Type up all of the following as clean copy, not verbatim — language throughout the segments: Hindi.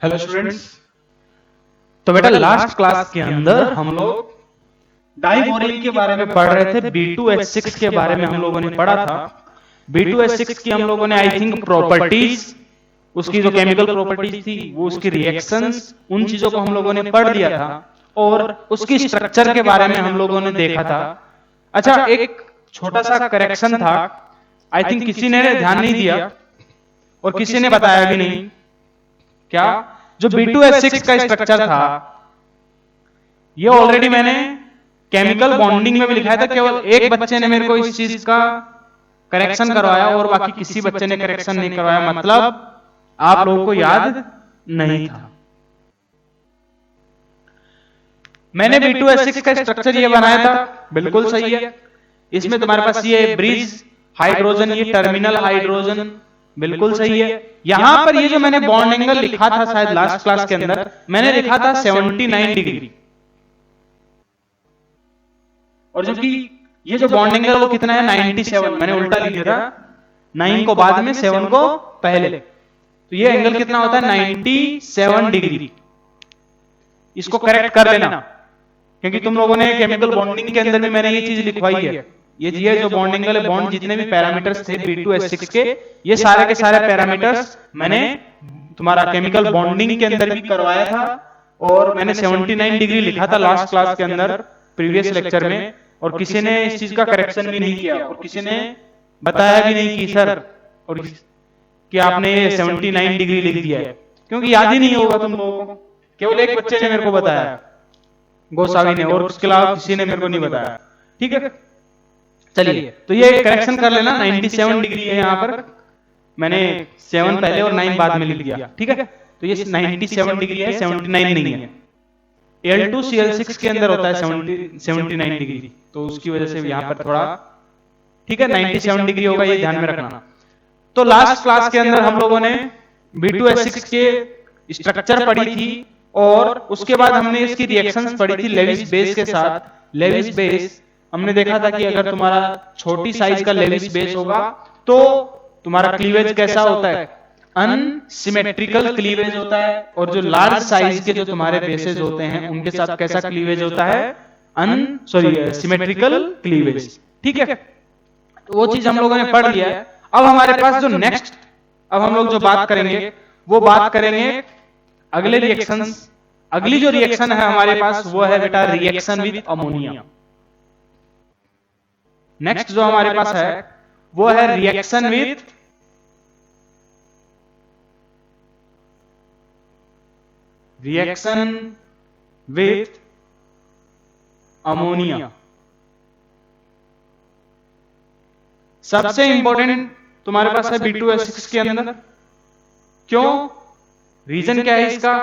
Hello students. तो बेटा लास्ट क्लास के अंदर हम लोग डाइबोरेन के बारे में पढ़ रहे थे। B2H6 के बारे में हम लोगों ने पढ़ा था। B2H6 की हम लोगों ने आई थिंक प्रॉपर्टीज, उसकी जो केमिकल प्रॉपर्टीज थी, वो उसकी रिएक्शंस, उन चीजों को हम लोगों ने पढ़ दिया था और उसकी स्ट्रक्चर के बारे में हम लोगों ने देखा था। अच्छा, एक छोटा सा करेक्शन था। आई थिंक किसी ने ध्यान नहीं दिया और किसी ने बताया भी नहीं। क्या? जो B2H6 का स्ट्रक्चर था, ये ऑलरेडी मैंने केमिकल बॉन्डिंग में भी लिखा था। केवल एक बच्चे ने मेरे को इस चीज का करेक्शन करवाया और बाकी किसी बच्चे ने करेक्शन नहीं करवाया। मतलब आप लोगों को याद नहीं था। मैंने B2H6 का स्ट्रक्चर ये बनाया था, बिल्कुल सही है। इसमें तुम्हारे पास ये ब्रिज हाइड्रोजन, ये टर्मिनल हाइड्रोजन, बिल्कुल सही है। यहां पर ये जो मैंने बॉन्ड एंगल लिखा था शायद लास्ट क्लास के अंदर, मैंने लिखा था 79 डिग्री। और जो कि ये जो बॉन्ड एंगल वो कितना है? 97। मैंने उल्टा लिख दिया था, 9 को बाद में 7 को पहले। तो ये एंगल कितना होता है? 97 डिग्री। इसको करेक्ट कर लेना, क्योंकि तुम लोगों ने केमिकल बॉन्डिंग के अंदर भी मैंने ये चीज लिखवाई है। ये जो बॉन्ड एंगल है, बॉन्ड जितने भी पैरामीटर्स थे B2H6 के, ये सारे के सारे पैरामीटर्स मैंने तुम्हारा केमिकल बॉन्डिंग के अंदर भी करवाया था। और मैंने 79 डिग्री लिखा था लास्ट क्लास के अंदर, प्रीवियस लेक्चर में। और किसी ने इस चीज का करेक्शन भी नहीं किया और किसी ने बताया भी नहीं कि सर और कि आपने 79 डिग्री लिख दिया है, क्योंकि याद ही नहीं होगा तुम लोगों को। केवल एक बच्चे ने मेरे को बताया, गोसावी ने, और उसके अलावा किसी ने मेरे को नहीं बताया। ठीक है, चलिए तो ये करेक्शन कर लेना। 97 डिग्री है यहाँ पर, मैंने 7 पहले और 9 बाद में लिख दिया। ठीक है, तो ये 97 डिग्री है, 79 नहीं है। Al2Cl6 के अंदर होता है 79 डिग्री, तो उसकी वजह से यहाँ पर थोड़ा, ठीक है, 97 डिग्री होगा, ये ध्यान में रखना। तो लास्ट क्लास के अंदर हम लोगों ने B2H6 के स्ट्रक्चर पढ़ी थी और उसके बाद हमने इसकी रिएक्शंस पढ़ी थी लेविस बेस के साथ। लेविस बेस हमने देखा था कि अगर तुम्हारा छोटी साइज का लेविस बेस होगा तो तुम्हारा क्लीवेज कैसा होता है? अनसिमेट्रिकल क्लीवेज होता है। और जो लार्ज साइज के जो तुम्हारे बेसेस होते हैं उनके साथ कैसा क्लीवेज होता है? Symmetrical cleavage. ठीक है, वो चीज हम लोगों ने पढ़ लिया है। अब हमारे पास जो नेक्स्ट, अब हम लोग जो बात करेंगे वो बात करेंगे अगले रिएक्शंस। अगली जो रिएक्शन है हमारे पास वो है बेटा रिएक्शन विद अमोनिया। नेक्स्ट जो हमारे पास है वो है रिएक्शन विद अमोनिया। सबसे इंपॉर्टेंट तुम्हारे पास है B2H6 के अंदर। क्यों? रीजन क्या है इसका?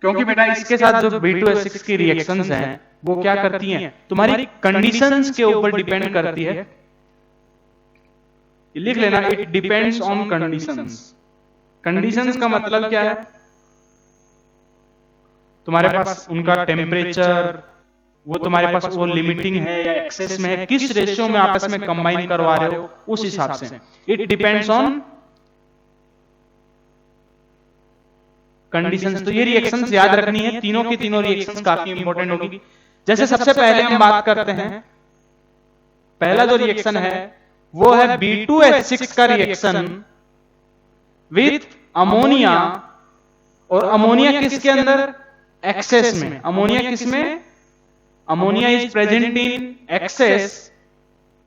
क्योंकि बेटा इसके साथ जो B2H6 की रिएक्शंस हैं वो क्या करती हैं? तुम्हारी कंडीशंस के ऊपर डिपेंड करती है। लिख लेना, it depends on conditions. Conditions का मतलब क्या है? तुम्हारे पास उनका टेम्परेचर, वो तुम्हारे पास वो लिमिटिंग है या एक्सेस में है, किस रेशियो में आपस में कंबाइन करवा रहे हो, उस हिसाब से। It depends on conditions. तो ये रिएक्शंस याद रखनी है, तीनों की तीनों रिएक्शंस काफी इंपॉर्टेंट होगी। जैसे सबसे पहले हम बात करते हैं, पहला जो रिएक्शन है वो है B2H6 का रिएक्शन विथ अमोनिया। और अमोनिया किसके अंदर? एक्सेस में। अमोनिया किसमें? Ammonia is present in excess.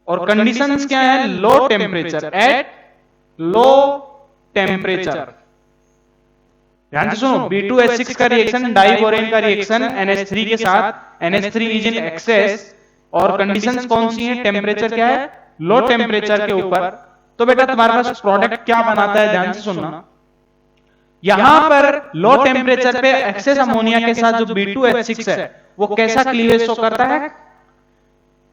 और कंडीशंस क्या है? Low temperature, at low temperature. ध्यान से सुनो, B2H6 का रिएक्शन, डाइबोरेन का रिएक्शन NH3 के साथ, NH3 इज इन एक्सेस। और कंडीशंस कौन सी हैं? टेम्परेचर क्या है? लो टेम्परेचर के ऊपर। तो बेटा तुम्हारे पास प्रोडक्ट क्या बनाता है? ध्यान से सुनना, यहां पर लो टेम्परेचर पे एक्सेस अमोनिया के साथ जो B2H6 है वो कैसा क्लीवेज शो करता है?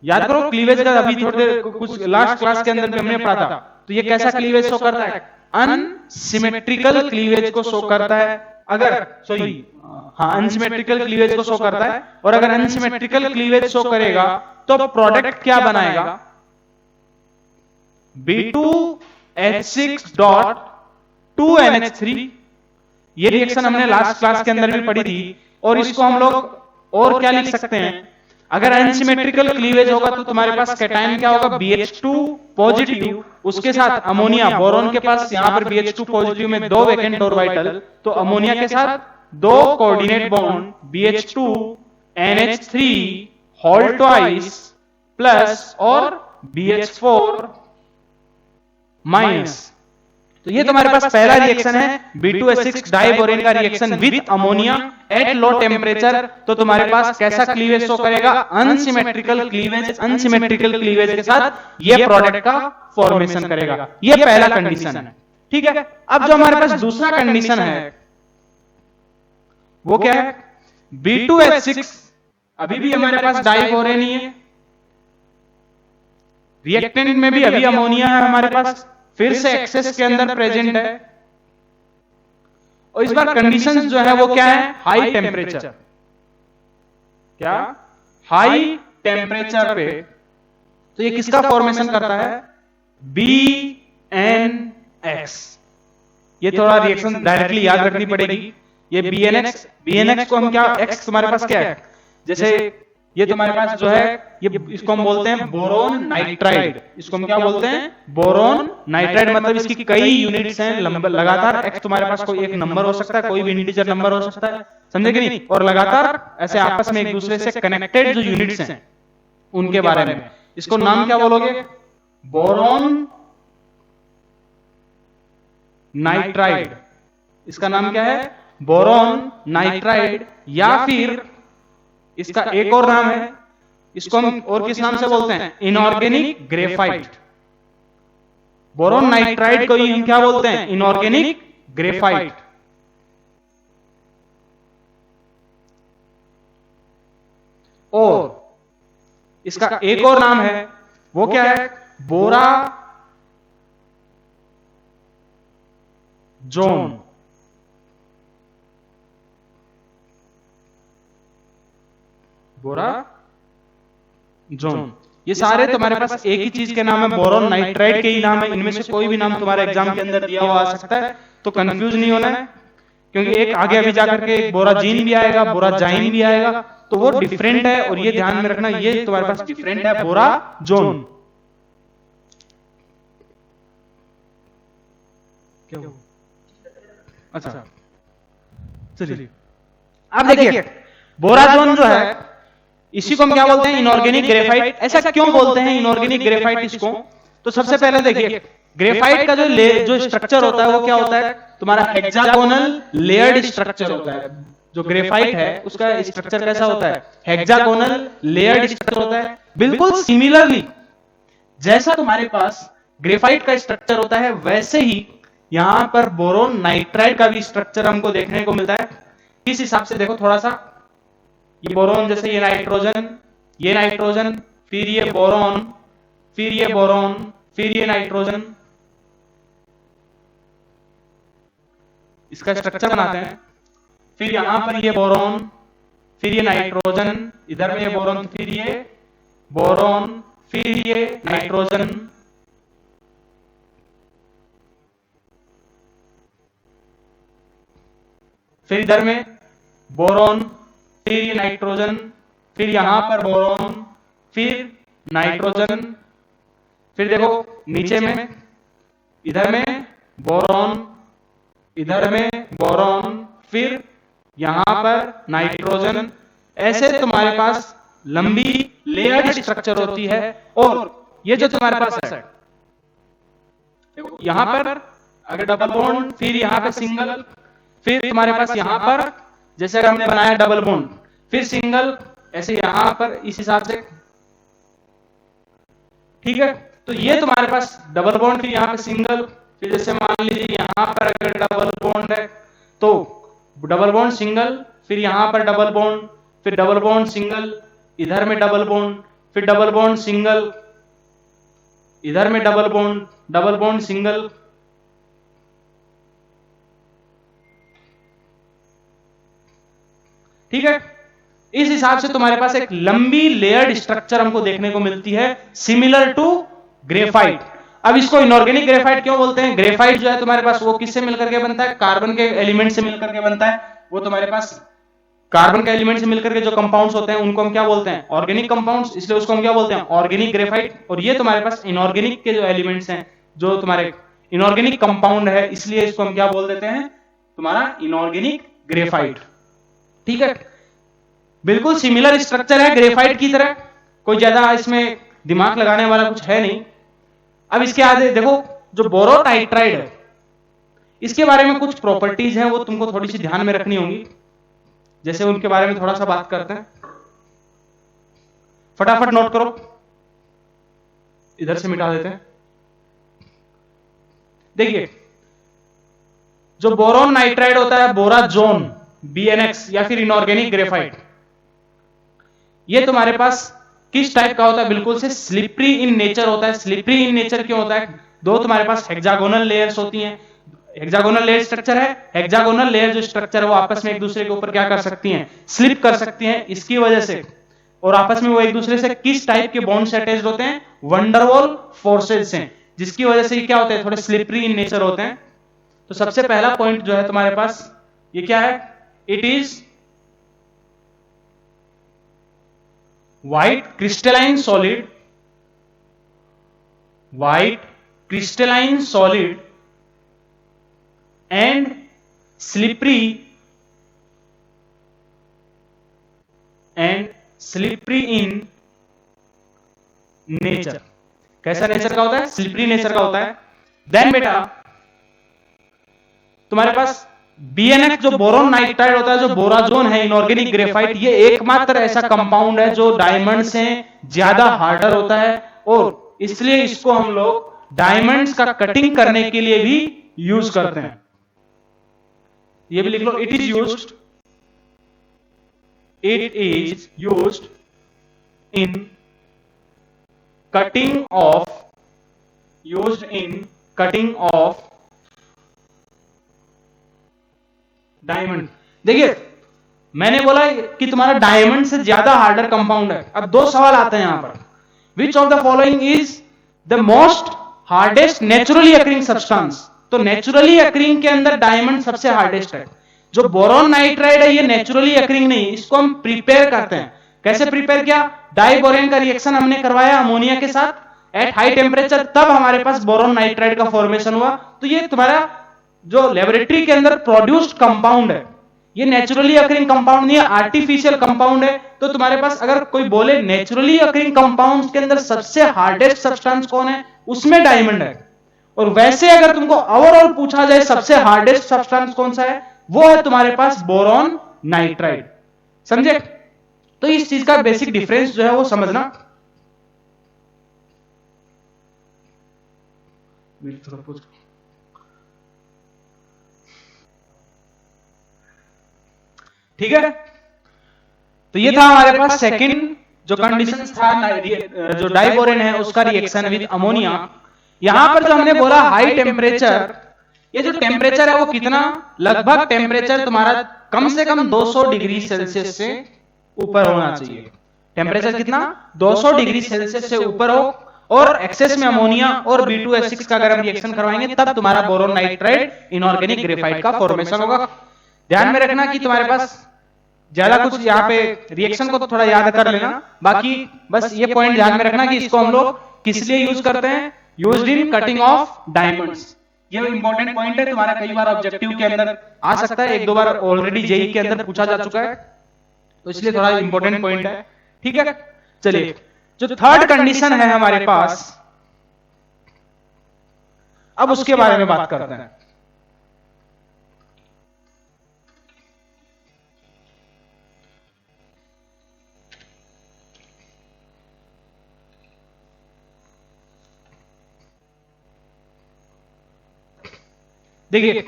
याद करो, क्लीवेज का अभी थोड़ी देर कुछ लास्ट क्लास के अंदर भी हमने पढ़ा था। तो ये कैसा क्लीवेज शो करता है? अनसिमेट्रिकल क्लीवेज को शो करता है। अगर सॉरी, हाँ, अनसिमेट्रिकल क्लीवेज को शो करता है। और अगर अनसिमेट्रिकल क्लीवेज शो करेगा तो प्रोडक्ट क्या बनाएगा? B2H6 डॉट 2NH3 ये रिएक्शन हमने लास्ट क्लास के अंदर भी पढ़ी थी। और इसको हम लोग और क्या लिख सकते हैं, अगर अनसिमेट्रिकल क्लीवेज होगा तो तुम्हारे पास कैटायन क्या होगा, BH2 पॉजिटिव, उसके साथ अमोनिया, बोरोन के पास यहाँ पर BH2 पॉजिटिव में 2 वैकेंट ऑर्बिटल, तो अमोनिया के साथ 2 coordinate bond BH2 NH3 whole twice plus और BH4 माइनस। तो ये तुम्हारे पास पहला रिएक्शन है B2H6 डाइबोरेन का reaction with ammonia at low temperature. तो तुम्हारे पास कैसा क्लीवेज शो करेगा, अनसिमेट्रिकल क्लीवेज। अनसिमेट्रिकल क्लीवेज के साथ ये प्रोडक्ट का फॉर्मेशन करेगा। ये पहला कंडीशन है, ठीक है। अब जो हमारे पास दूसरा कंडीशन है वो क्या है, B2H6 अभी भी हमारे पास डाइबोरेन ही है, रिएक्टेंट में भी अभी अमोनिया है हमारे पास, फिर से एक्सेस के अंदर प्रेजेंट है। और इस बार कंडीशंस जो है वो क्या है, हाई टेम्परेचर। क्या, हाई टेम्परेचर पे। तो ये किसका फॉर्मेशन करता है, BNX। ये थोड़ा रिएक्शन डायरेक्टली याद रखनी पड़ेगी। ये BNX को हम क्या, X तुम्हारे पास क्या है, जैसे ये तुम्हारे पास जो है ये इसको हम बोलते हैं बोरोन नाइट्राइड। इसको हम क्या बोलते हैं, बोरोन नाइट्राइड। मतलब इसकी कई यूनिट्स हैं लगातार। X तुम्हारे पास कोई एक नंबर हो सकता है, कोई भी इंटीजर नंबर हो सकता है, समझे कि नहीं। और लगातार ऐसे आपस में एक दूसरे से कनेक्टेड जो यूनिट्स हैं उनके बारे में, इसको नाम क्या बोलोगे, बोरोन नाइट्राइड। इसका नाम क्या है, बोरोन नाइट्राइड। या फिर इसका एक और नाम है, इसको हम और किस नाम से बोलते हैं, इनऑर्गेनिक ग्रेफाइट। बोरोन नाइट्राइड को ही हम क्या बोलते हैं, इनऑर्गेनिक ग्रेफाइट। और इसका एक और नाम है, वो क्या है, बोरा जोन। बोरा जोन। ये सारे तुम्हारे पास एक ही चीज के नाम है, बोरोन नाइट्राइड के ही नाम है। इनमें से कोई भी नाम तुम्हारे एग्जाम के अंदर दिया हुआ आ सकता है, तो कंफ्यूज नहीं होना है, क्योंकि एक आगे अभी जाकर के एक बोराजीन भी आएगा, बोराजाइन भी आएगा, तो वो डिफरेंट है। और ये ध्यान में रखना, ये तुम्हारे पास डिफरेंट है, बोरा जोन। क्या, अच्छा चलिए अब देखिए, बोराजोन जो है इसी को हम क्या बोलते हैं, इनऑर्गेनिक ग्रेफाइट। ऐसा क्यों बोलते हैं इनऑर्गेनिक ग्रेफाइट इसको, तो सबसे पहले देखिए ग्रेफाइट का जो स्ट्रक्चर होता है वो क्या होता है, तुम्हारा हेक्सागोनल लेयर्ड स्ट्रक्चर होता है। जो ग्रेफाइट है उसका स्ट्रक्चर कैसा होता है, हेक्सागोनल लेयर्ड स्ट्रक्चर होता है। बिल्कुल सिमिलरली जैसा तुम्हारे पास ग्रेफाइट का स्ट्रक्चर होता है, वैसे ही यहां पर बोरोन नाइट्राइड का भी स्ट्रक्चर हमको देखने को मिलता है। किस हिसाब से, देखो थोड़ा सा, ये बोरोन, जैसे ये नाइट्रोजन, फिर ये बोरोन, फिर ये बोरोन, फिर ये नाइट्रोजन, इसका स्ट्रक्चर बनाते हैं। फिर यहां पर ये बोरोन, फिर ये नाइट्रोजन, इधर में ये बोरोन, फिर ये बोरोन, फिर ये नाइट्रोजन, फिर इधर में बोरोन, फिर ये नाइट्रोजन, फिर यहां पर बोरोन, फिर नाइट्रोजन, फिर देखो नीचे में, इधर में बोरोन, इधर में बोरोन, फिर यहां पर नाइट्रोजन। ऐसे तुम्हारे पास लंबी लेयर्ड स्ट्रक्चर होती है। और ये जो तुम्हारे पास है, यहां पर अगर डबल बॉन्ड, फिर यहां पे सिंगल, फिर तुम्हारे पास यहां पर जैसे अगर हमने बनाया डबल बॉन्ड, फिर सिंगल, ऐसे यहां पर इस हिसाब से, ठीक है। तो ये तुम्हारे पास डबल बॉन्ड, फिर यहां पे सिंगल, फिर जैसे मान लीजिए यहां पर अगर डबल बॉन्ड है तो डबल बॉन्ड सिंगल, फिर यहां पर डबल बॉन्ड, फिर डबल बॉन्ड सिंगल, इधर में डबल बॉन्ड, फिर डबल बॉन्ड सिंगल, इधर में डबल बॉन्ड सिंगल। ठीक है, इस हिसाब से तुम्हारे पास एक लंबी लेयर्ड स्ट्रक्चर हमको देखने को मिलती है, सिमिलर टू ग्रेफाइट। अब इसको इनऑर्गेनिक ग्रेफाइट क्यों बोलते हैं? ग्रेफाइट जो है तुम्हारे पास वो किससे मिलकर के बनता है? कार्बन के एलिमेंट से मिलकर के बनता है। वो तुम्हारे पास कार्बन के एलिमेंट से मिलकर के जो कंपाउंड्स होते हैं उनको हम क्या बोलते हैं? ऑर्गेनिक कंपाउंड्स, इसलिए उसको हम क्या बोलते हैं? Organic graphite. और ये तुम्हारे पास इनऑर्गेनिक के जो एलिमेंट्स हैं, जो तुम्हारे इनऑर्गेनिक कंपाउंड है, इसलिए इसको हम क्या बोल देते हैं? तुम्हारा इनऑर्गेनिक ग्रेफाइट। ठीक है, बिल्कुल सिमिलर स्ट्रक्चर है ग्रेफाइट की तरह, कोई ज्यादा इसमें दिमाग लगाने वाला कुछ है नहीं। अब इसके आगे देखो, जो बोरोन नाइट्राइड है, इसके बारे में कुछ प्रॉपर्टीज हैं, वो तुमको थोड़ी सी ध्यान में रखनी होंगी। जैसे उनके बारे में थोड़ा सा बात करते हैं, फटाफट नोट करो, इधर से मिटा देते हैं। देखिए, जो बोरोन नाइट्राइड होता है, बोराजोन, BnX या फिर इनऑर्गेनिक ग्रेफाइट, ये तुम्हारे पास किस टाइप का होता है? बिल्कुल से स्लिपरी इन नेचर होता है। स्लिपरी इन नेचर क्यों होता है? दो तुम्हारे पास हेक्सागोनल लेयर्स होती हैं। हेक्सागोनल लेयर स्ट्रक्चर है। हेक्सागोनल लेयर जो स्ट्रक्चर है वो आपस में एक दूसरे के ऊपर क्या कर सकती हैं? स्लिप कर सकती हैं, इसकी वजह से। और आपस में वो एक दूसरे से किस टाइप के बॉन्ड्स अटैच्ड होते हैं? वंडरवॉल फोर्सेस से, जिसकी वजह से ये क्या होते हैं? थोड़े स्लिपरी इन नेचर होते हैं। तो सबसे पहला पॉइंट जो है तुम्हारे पास, ये क्या है? It is white crystalline solid, white crystalline solid and slippery in nature। कैसा नेचर का होता है? स्लिपरी नेचर का होता है। देन बेटा तुम्हारे पास BnX जो बोरोन नाइट्राइड होता है, जो बोराजोन है, इनऑर्गेनिक ग्रेफाइट, ये एकमात्र ऐसा कंपाउंड है जो डायमंड से ज्यादा हार्डर होता है, और इसलिए इसको हम लोग डायमंड्स का कटिंग करने के लिए भी यूज करते हैं। ये भी लिख लो, it is used in cutting of diamond. देखिए, मैंने बोला कि तुम्हारा डायमंड से ज्यादा हार्डर कंपाउंड है। अब दो सवाल आते हैं यहां पर, which of the following is the most hardest naturally occurring substance? तो नेचुरली अकरिंग के अंदर डायमंड सबसे हार्डेस्ट है। जो बोरोन नाइट्राइड है, ये नेचुरली अकरिंग नहीं, इसको हम प्रिपेयर करते हैं। कैसे प्रिपेयर किया? डाइबोरेन का रिएक्शन हमने करवाया अमोनिया के साथ एट हाई टेम्परेचर, तब हमारे पास बोरोन नाइट्राइड का फॉर्मेशन हुआ। तो ये तुम्हारा जो लेबोरेटरी के अंदर प्रोड्यूस्ड कंपाउंड है, ये नेचुरली अकरिंग कंपाउंड नहीं है, आर्टिफिशियल कंपाउंड है। तो तुम्हारे पास अगर कोई बोले नेचुरली अकरिंग कंपाउंड्स के अंदर सबसे हार्डेस्ट सब्सटेंस कौन है, उसमें डायमंड है। और वैसे अगर तुमको ओवरऑल पूछा जाए सबसे हार्डेस्ट सब्सटेंस कौन सा है, वो है तुम्हारे पास बोरोन नाइट्राइड। समझे? तो इस चीज का बेसिक डिफरेंस जो है वो समझना। ठीक है, तो ये था हमारे पास सेकंड जो कंडीशन था, जो डाइबोरेन है उसका रिएक्शन विद अमोनिया। यहां पर जो हमने बोला हाई टेम्परेचर, ये जो टेम्परेचर है वो कितना? लगभग टेम्परेचर तुम्हारा कम से कम 200 डिग्री सेल्सियस से ऊपर होना चाहिए। टेम्परेचर कितना? 200 डिग्री सेल्सियस से ऊपर हो, और एक्सेस में अमोनिया और B2H6 का अगर हम रिएक्शन करवाएंगे तब तुम्हारा बोरोन नाइट्राइड इनऑर्गेनिक ग्रेफाइट का फॉर्मेशन होगा। ध्यान में रखना कि तुम्हारे पास ज्यादा कुछ यहाँ पे रिएक्शन को तो थोड़ा याद कर लेना, बाकी बस ये पॉइंट ध्यान में रखना कि इसको हम लोग किस लिए यूज करते हैं? Used in cutting of diamonds. ये इंपॉर्टेंट पॉइंट है, तुम्हारा कई बार ऑब्जेक्टिव के अंदर आ सकता है, एक दो बार ऑलरेडी जेई के अंदर पूछा जा चुका है, तो इसलिए थोड़ा इंपॉर्टेंट पॉइंट है। ठीक है, चलिए जो थर्ड कंडीशन है हमारे पास, अब उसके बारे में बात करते हैं। देखिए,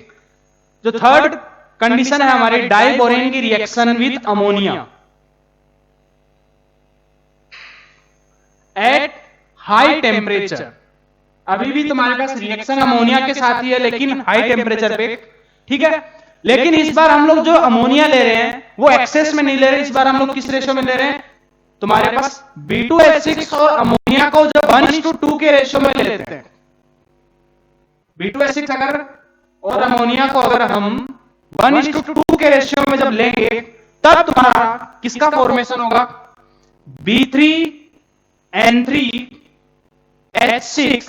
जो थर्ड कंडीशन है हमारे डाइबोरेन की reaction with ammonia at high temperature. अभी भी तुम्हारे पास रिएक्शन अमोनिया के साथ ही है, लेकिन हाई टेम्परेचर पे। ठीक है, लेकिन इस बार हम लोग जो अमोनिया ले रहे हैं वो एक्सेस में नहीं ले रहे, इस बार हम लोग किस रेशो में ले रहे हैं? तुम्हारे पास B2H6 और अमोनिया को जो 1:2 के रेशो में लेते हैं। B2H6 अगर और अमोनिया को अगर हम 1:2 के रेशियो में जब लेंगे तब तुम्हारा किसका फॉर्मेशन होगा? B3N3H6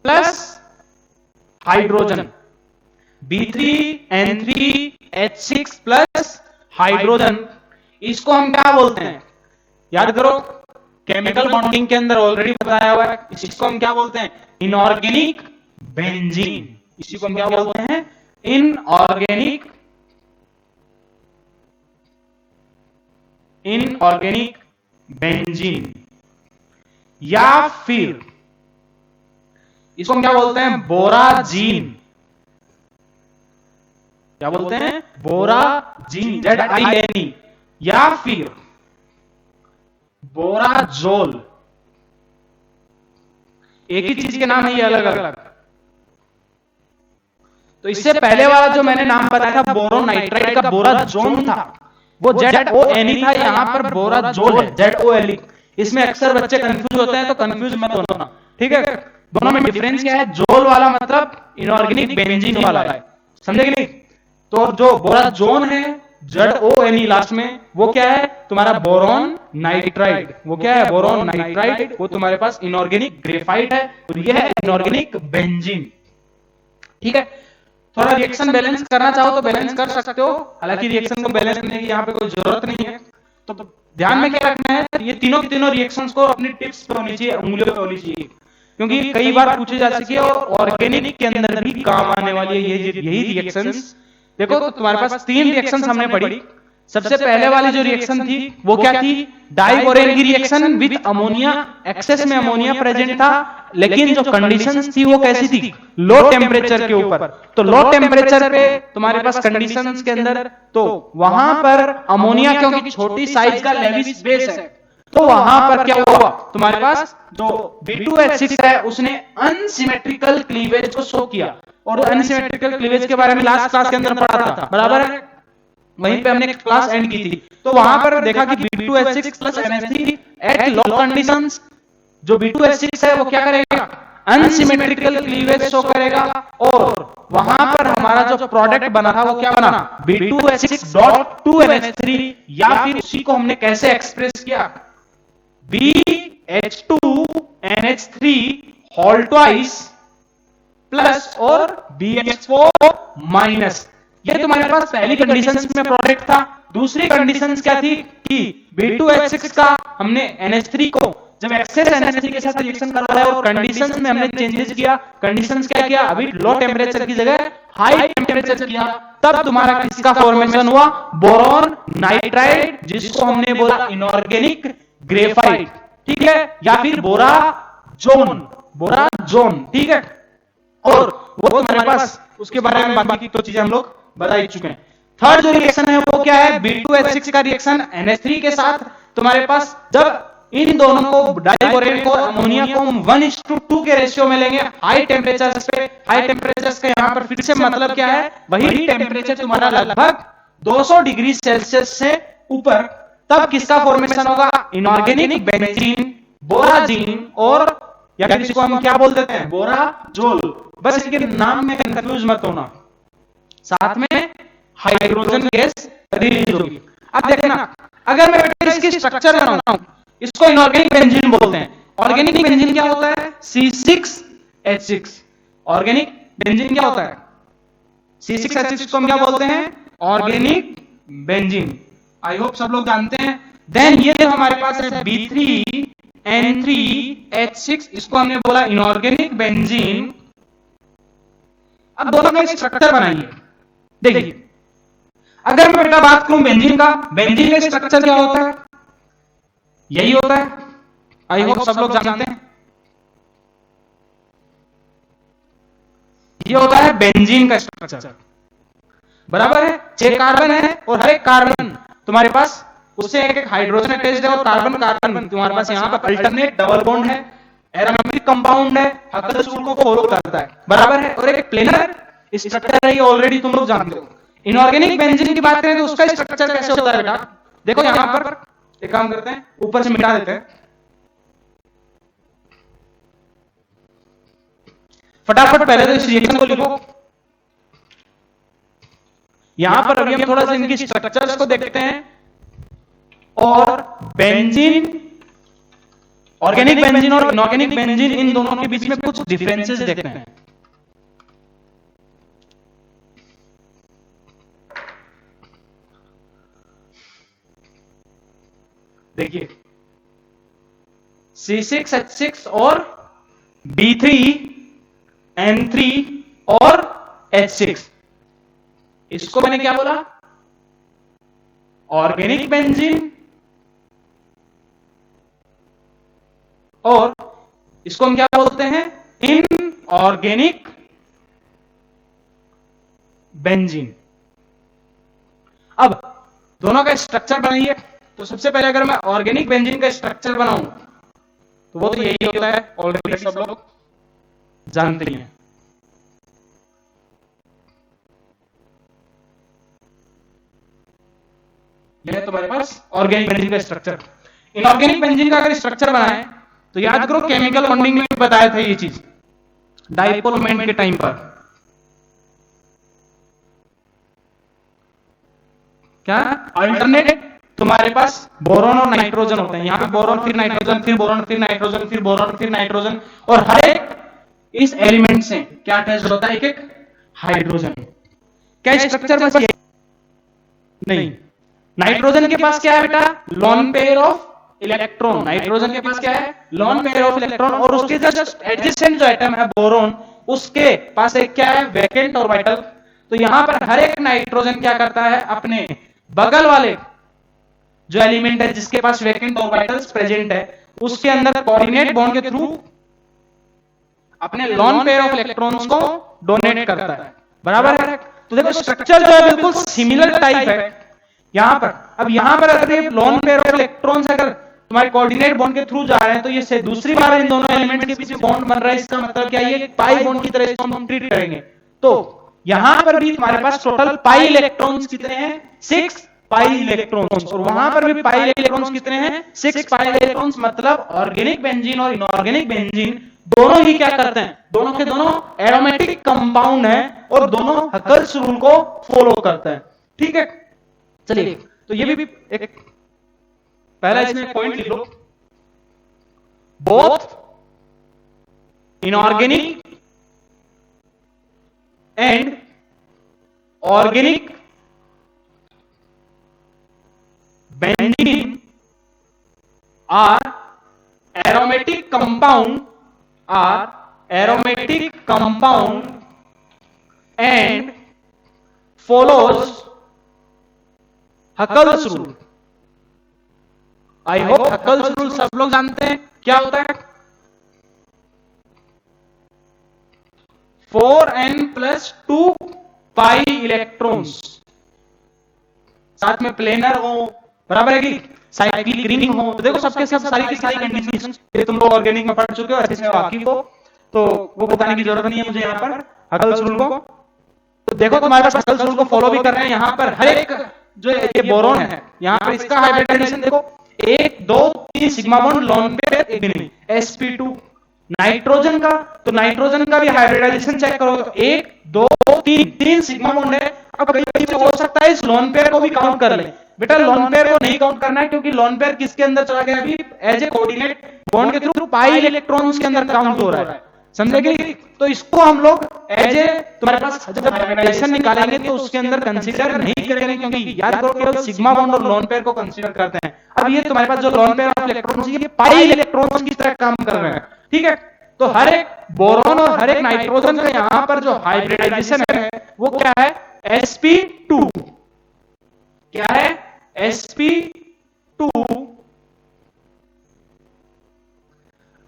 plus hydrogen, B3N3H6 plus hydrogen. इसको हम क्या बोलते हैं? याद करो, केमिकल बॉन्डिंग के अंदर ऑलरेडी बताया हुआ है। इसको हम क्या बोलते हैं? Inorganic benzene. इसी को हम क्या बोलते हैं? Inorganic benzene. या फिर इसको हम क्या बोलते हैं? बोराजीन। क्या बोलते हैं? बोराजीन, ZINE। या फिर बोराजोल। एक ही चीज के नाम है ये अलग अलग। तो इससे पहले वाला जो मैंने नाम बताया था बोरोनाइट्राइड का, बोराजोन था, वो ZONE था। यहां पर बोराजोल है, ZOLE। इसमें अक्सर बच्चे कंफ्यूज होते हैं, तो कंफ्यूज मत होना, ठीक है? दोनों में डिफरेंस क्या है? जोल वाला मतलब इनऑर्गेनिक बेंजीन वाला है, समझे कि नहीं? तो जो बोराजोन है, ZONE लास्ट में, वो क्या है? तुम्हारा बोरॉन नाइट्राइड। वो क्या है? Boron nitride. वो तुम्हारे पास इनऑर्गेनिक ग्रेफाइट है और ये है इनऑर्गेनिक बेंजीन, ठीक है? थोड़ा रिएक्शन बैलेंस करना चाहो तो बैलेंस कर सकते हो, हालांकि रिएक्शन को बैलेंस करने की यहाँ पे कोई जरूरत नहीं है। तो ध्यान में क्या रखना है? ये तीनों की तीनों रिएक्शंस को अपनी टिप्स पे होनी चाहिए, उंगलियों पे होनी चाहिए, क्योंकि कई बार पूछे जा चुकी है और ऑर्गेनिक के अंदर भी काम आने वाली है यही रिएक्शंस। देखो, तो तुम्हारे पास 3 रिएक्शंस हमने पढ़ी। सबसे पहले वाली जो रिएक्शन थी वो क्या थी? डाइबोरेन की रिएक्शन विद अमोनिया। एक्सेस में अमोनिया प्रेजेंट था, लेकिन जो कंडीशंस थी वो कैसी थी? लो टेम्परेचर के ऊपर। तो लो टेम्परेचर पे तुम्हारे पास कंडीशंस के अंदर, तो वहां पर अमोनिया, क्योंकि छोटी साइज का लेविस बेस है, तो वहां पर क्या हुआ? तुम्हारे पास जो B2H6 है उसने अनसिमेट्रिकल क्लीवेज को शो किया। और अनसिमेट्रिकल क्लीवेज के बारे में लास्ट क्लास के अंदर पढ़ा था, बराबर है? वहीं पे हमने क्लास एंड की थी। तो वहां पर देखा कि B2H6 plus NH3 at low conditions, जो B2H6 है वो क्या करेगा? अनसिमेट्रिकल क्लीवेज शो करेगा। और वहां पर हमारा जो प्रोडक्ट बना था वो क्या बना? B2H6.2NH3। या फिर उसी को हमने कैसे एक्सप्रेस किया? BH2NH3 होल ट्वाइस प्लस और BH4 माइनस। ये तुम्हारे पास पहली कंडीशंस में प्रोडक्ट था। दूसरी कंडीशंस क्या थी? कि B2H6 का हमने NH3 को जब एक्सेस NH3 के साथ रिएक्शन कर रहा है और कंडीशंस में हमने चेंजेस किया। कंडीशंस क्या किया? अभी लो टेम्परेचर की जगह हाई टेम्परेचर किया, तब तुम्हारा किसका फॉर्मेशन हुआ? बोरॉन नाइट्राइड, जिसको हमने बोला इनऑर्गेनिक ग्रेफाइट, ठीक है? या फिर बोराजोन, ठीक है? और वो तुम्हारे पास, उसके बारे में बाकी तो चीजें हम लोग बता ही चुके हैं। थर्ड जो रिएक्शन है वो क्या है? B2H6 का रिएक्शन NH3 के साथ। तुम्हारे पास जब इन दोनों को, डाइबोरेन को, अमोनिया को हम 1:2 के रेशियो में लेंगे हाई टेम्परेचर्स पे। हाई टेम्परेचर्स का यहां पर फिर से मतलब क्या है? वही टेम्परेचर तुम्हारा लगभग 200 डिग्री सेल्सियस से ऊपर, तब किसका फॉर्मेशन होगा? इनऑर्गेनिक बेंजीन, बोराजीन, और या फिर इसको हम क्या बोल देते हैं? बोराजोल। बस इसके नाम में कंफ्यूज मत होना, साथ में हाइड्रोजन गैस रिलीज होगी। अब देखना, अगर मैं इसकी स्ट्रक्चर बनाऊं, इसको इनऑर्गेनिक बेंजीन बोलते हैं। ऑर्गेनिक बेंजीन क्या होता है? C6H6। ऑर्गेनिक बेंजीन क्या होता है? C6H6 को हम क्या बोलते हैं? Organic benzene. आई होप सब लोग जानते हैं। देन ये जो हमारे पास है B3N3H6, इसको हमने बोला इनऑर्गेनिक बेंजीन। अब दोनों का स्ट्रक्चर बनाइए। देखिए, अगर मैं बेटा बात करूं बेंजीन का, बेंजीन का स्ट्रक्चर क्या होता है? यही होता है। आई होप सब लोग जानते हैं। ये होता है बेंजीन का स्ट्रक्चर, बराबर है? 6 कार्बन है और हर एक कार्बन तुम्हारे पास, उससे एक एक हाइड्रोजन अटैच्ड है और कार्बन कार्बन तुम्हारे पास यहाँ पर अल्टरनेट डबल बॉन्ड है, एरोमेटिक कंपाउंड है, हकल रूल को फॉलो करता है, बराबर है? और एक प्लेनर स्ट्रक्चर है, ये ऑलरेडी तुम लोग जानते हो। इनऑर्गेनिक बेंजीन की बात करें तो उसका स्ट्रक्चर कैसे होता है बेटा? देखो यहां पर एक काम करते हैं, ऊपर से मिटा देते हैं। फटाफट पहले तो इस रिएक्शन को लिखो। यहां पर अभी हम थोड़ा सा इनकी स्ट्रक्चर्स को देखते हैं और बेंजीन, ऑर्गेनिक बेंजीन और इनऑर्गेनिक बेंजीन, इन दोनों के बीच में कुछ डिफरेंसेस देखते हैं। देखिए C6H6 और B3N3 और H6, इसको मैंने क्या बोला? ऑर्गेनिक बेंजीन, और इसको हम क्या बोलते हैं? Inorganic benzene. अब दोनों का स्ट्रक्चर बनाइए। तो सबसे पहले अगर मैं ऑर्गेनिक बेंजीन का स्ट्रक्चर बनाऊं तो वो तो यही होता है, ऑलरेडी सब लोग जानते ही हैं। यह है तुम्हारे पास ऑर्गेनिक बेंजीन का स्ट्रक्चर। इनऑर्गेनिक बेंजीन का अगर स्ट्रक्चर बनाएं तो याद करो केमिकल बॉन्डिंग में बताया था ये चीज डाइपोल मोमेंट के टाइम पर। क्या अल्टरनेट तुम्हारे पास बोरोन और नाइट्रोजन होते हैं। यहां पे बोरोन फिर नाइट्रोजन फिर बोरोन फिर नाइट्रोजन फिर बोरोन फिर नाइट्रोजन, और हर एक इस एलिमेंट से क्या अटैच होता है? एक एक हाइड्रोजन। क्या स्ट्रक्चर बस ये नहीं, नाइट्रोजन के पास क्या है बेटा? Lone pair of electron. Nitrogen के पास क्या है? Lone pair of electron. और उसके जस्ट एडजेसेंट जो एटम है बोरोन, उसके पास एक क्या है? Vacant orbital. तो यहां पर हर एक नाइट्रोजन क्या करता है? अपने बगल वाले जो एलिमेंट है जिसके पास वैकेंट ऑर्बिटल्स प्रेजेंट है, उसके अंदर कोऑर्डिनेट बॉन्ड के थ्रू अपने लोन पेयर ऑफ इलेक्ट्रॉन्स को डोनेट करता है। बराबर है? तो देखो स्ट्रक्चर जो है बिल्कुल सिमिलर टाइप है यहां पर। अब यहां पर अगर ये लोन पेयर ऑफ इलेक्ट्रॉन्स अगर तुम्हारे कोऑर्डिनेट बॉन्ड के थ्रू जा रहे हैं तो ये से दूसरी बार इन दोनों एलिमेंट के बीच में बॉन्ड बन रहा है। इसका मतलब क्या? ये पाई बॉन्ड की तरह इसको हम ट्रीट करेंगे। तो यहां पर भी तुम्हारे पास टोटल पाई इलेक्ट्रॉन्स कितने हैं? 6 पाई इलेक्ट्रॉन्स। और वहां पर भी पाई इलेक्ट्रॉन्स कितने हैं? 6 पाई इलेक्ट्रॉन्स। मतलब ऑर्गेनिक बेंजीन और इनऑर्गेनिक बेंजीन दोनों ही क्या करते हैं? दोनों के दोनों एरोमेटिक कंपाउंड हैं और दोनों हकल्स रूल को फॉलो करते हैं। ठीक है, चलिए तो ये भी एक पहला इसमें पॉइंट लिख लो। Both inorganic and organic benzene are aromatic compound and follows Huckel's rule। I hope Huckel's rule सब लोग जानते हैं क्या होता है? 4n+2 पाई इलेक्ट्रॉन्स, साथ में प्लेनर हो, बराबर है कि साइक्लिक रिंग हो। तो देखो सबके सब सारी की सारी कंडीशंस ये तुम लोग ऑर्गेनिक में पढ़ चुके हो, अच्छे से वाकिफ हो, तो वो बताने की जरूरत नहीं है मुझे यहाँ पर Huckel's रूल को। तो देखो तुम्हारे पास Huckel's रूल को फॉलो भी कर रहे हैं। यहाँ पर हर एक जो ये बोरोन है, यहाँ पर इसका हाइब्रिडाइजेशन देखो 1 2 3 सिग्मा बॉन्ड लोन पेयर एक भी नहीं, sp2। नाइट्रोजन का, तो नाइट्रोजन का भी हाइब्रिडाइजेशन चेक करो तो 1 2 3 सिग्मा बॉन्ड है। अब कहीं पे हो सकता है इस लोन पेयर को भी काउंट कर ले। बेटा लोन पेयर को नहीं काउंट करना है क्योंकि लोन पेयर किसके अंदर चला गया? अभी एज ए कोऑर्डिनेट बॉन्ड के थ्रू पाई इलेक्ट्रॉन्स के अंदर काउंट हो रहा है, समझेगी? तो इसको हम लोग एज ए तुम्हारे पास जब हाइब्रिडाइजेशन निकालेंगे तो उसके अंदर कंसीडर नहीं करेंगे, क्योंकि याद करो केवल सिग्मा बॉन्ड और लोन पेयर को कंसीडर करते हैं। अब ये तुम्हारे पास जो लोन पेयर ऑफ इलेक्ट्रॉन्स ये पाई इलेक्ट्रॉन्स की तरह काम कर रहे हैं। ठीक है, तो हर एक बोरोन और हर एक नाइट्रोजन का यहां पर जो हाइब्रिडाइजेशन है वो क्या है? sp2। क्या है? sp2।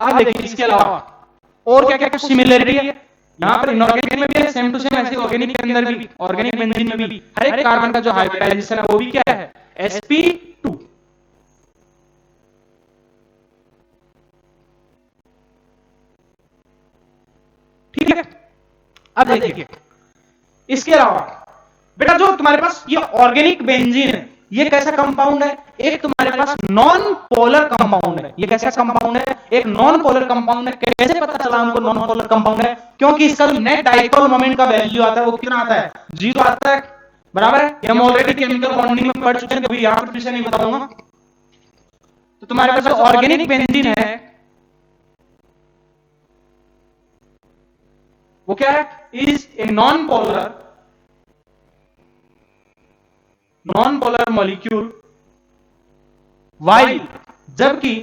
अब देखिए इसके अलावा और क्या क्या कुछ सिमिलरिटी है यहां पर। इनऑर्गेनिक में भी है सेम टू सेम, ऐसे ऑर्गेनिक के अंदर भी, ऑर्गेनिक बेंजीन में भी हर एक कार्बन का जो हाइब्रिडाइजेशन है वो भी क्या है? sp2। ठीक है, अब देखिए इसके अलावा बेटा जो तुम्हारे पास ये ऑर्गेनिक बेंजीन है ये कैसा कंपाउंड है? एक तुम्हारे पास नॉन पोलर कंपाउंड है। ये कैसा कंपाउंड है? एक नॉन पोलर कंपाउंड है। कैसे पता चला हमको नॉन पोलर कंपाउंड है? क्योंकि इसका जो नेट डाइपोल मोमेंट का वैल्यू आता है वो कितना आता है? 0 आता है, बराबर है। हम ऑलरेडी केमिकल बॉन्डिंग में पढ़ चुके हैं, कभी यहां पर फिर से नहीं बताऊंगा। तो तुम्हारे पास ऑर्गेनिक बेंजीन है वो क्या है? Is a non polar molecule, while जबकि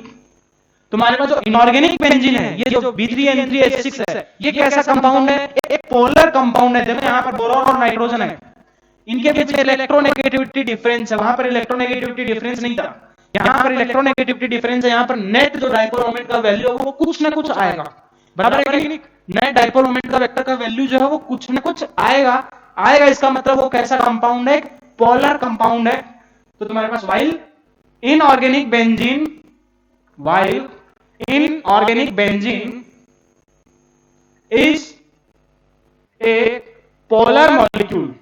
तुम्हारे पास जो इनऑर्गेनिक बेंजीन है, ये जो B3N3H6 है, ये कैसा कंपाउंड है? एक पोलर कंपाउंड है। देखो यहां पर बोरॉन और नाइट्रोजन है, इनके बीच इलेक्ट्रोनेगेटिविटी डिफरेंस है, वहां पर इलेक्ट्रोनेगेटिविटी डिफरेंस नहीं था, यहां पर इलेक्ट्रोनेगेटिविटी डिफरेंस है। यहां पर नेट जो डाइपोल मोमेंट का वैल्यू है वो कुछ ना कुछ आएगा, बराबर है कि नहीं? नेट डाइपोल मोमेंट का वेक्टर का वैल्यू जो है वो कुछ ना कुछ आएगा। इसका मतलब वो कैसा कंपाउंड है? पोलर कंपाउंड है। तो तुम्हारे पास while inorganic benzene is a polar molecule,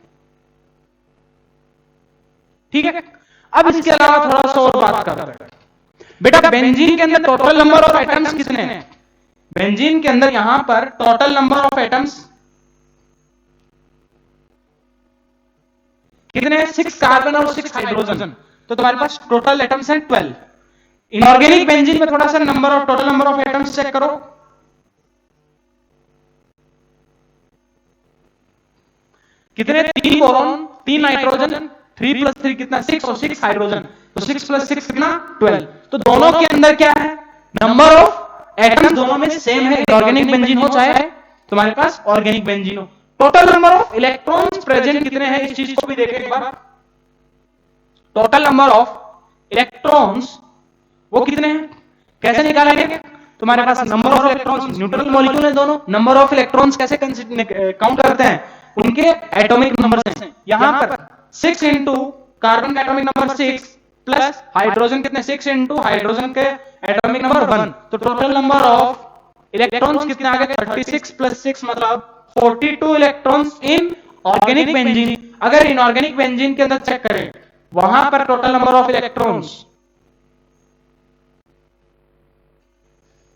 ठीक है। अब इसके अलावा थोड़ा सा और बात करते हैं। बेटा बेंजीन के अंदर टोटल नंबर ऑफ एटम्स कितने हैं? बेंजीन के अंदर यहां पर टोटल नंबर ऑफ एटम्स कितने हैं? 6 कार्बन और 6 हाइड्रोजन। तो तुम्हारे पास टोटल एटम्स हैं 12। इनऑर्गेनिक बेंजीन में थोड़ा सा total number of atoms check करो। कितने? 3 बोरॉन, 3 नाइट्रोजन, 3 + 3 कितना? 6 और 6 हाइड्रोजन, तो 6 + 6 कितना? 12। तो दोनों के अंदर क्या है? नंबर ऑफ एटम्स दोनों में सेम है, ऑर्गेनिक बेंजीन हो चाहे तुम्हारे पास ऑर्गेनिक बेंजीन हो। Total number of electrons present कितने हैं? इस चीज को भी देखें एक बार। टोटल नंबर ऑफ इलेक्ट्रॉन्स वो कितने हैं? कैसे निकालेंगे? तुम्हारे पास number of electrons, neutral molecule है दोनों, नंबर ऑफ इलेक्ट्रॉन्स कैसे काउंट करते हैं? उनके एटॉमिक नंबर से। यहां पर 6 इंटू कार्बन का एटॉमिक नंबर 6 प्लस हाइड्रोजन कितने? 6 इंटू हाइड्रोजन के एटॉमिक नंबर 1, तो टोटल नंबर ऑफ इलेक्ट्रॉन्स कितने आ गए? 36 + 6 मतलब 42 इलेक्ट्रॉन्स इन ऑर्गेनिक बेंजीन। अगर इनऑर्गेनिक बेंजीन के अंदर चेक करें, वहां पर टोटल नंबर ऑफ इलेक्ट्रॉन्स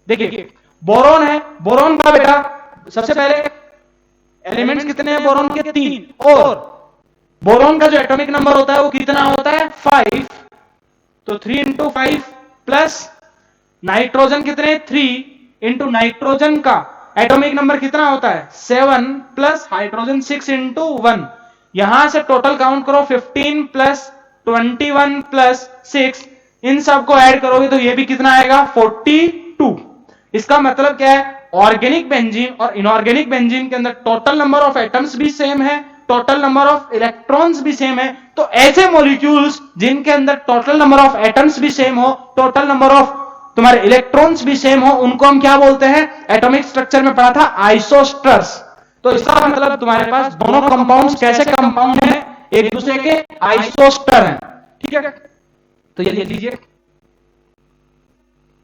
देखिए, बोरोन है, बोरोन का बेटा सबसे पहले एलिमेंट्स कितने हैं? बोरोन के 3, और बोरोन का जो एटॉमिक नंबर होता है वो कितना होता है? 5। तो 3 × 5 प्लस नाइट्रोजन कितने? 3 इंटू नाइट्रोजन का एटॉमिक नंबर कितना होता है? 7 प्लस हाइड्रोजन 6 × 1। यहां से टोटल काउंट करो, 15 प्लस 21 प्लस 6, इन सबको ऐड करोगे तो ये भी कितना आएगा? 42। इसका मतलब क्या है? ऑर्गेनिक बेंजीन और इनऑर्गेनिक बेंजीन के अंदर टोटल नंबर ऑफ एटम्स भी सेम है, टोटल नंबर ऑफ इलेक्ट्रॉन्स भी सेम है। तो ऐसे मॉलिक्यूल्स जिनके अंदर टोटल नंबर ऑफ एटम्स भी सेम हो, टोटल नंबर ऑफ तुम्हारे इलेक्ट्रॉन्स भी सेम हो, उनको हम क्या बोलते हैं? एटॉमिक स्ट्रक्चर में पढ़ा था आइसोस्टर्स। तो इसका मतलब तुम्हारे पास दोनों कंपाउंड्स कैसे कंपाउंड हैं? एक दूसरे के आइसोस्टर हैं, ठीक है। तो ये लिख लीजिए,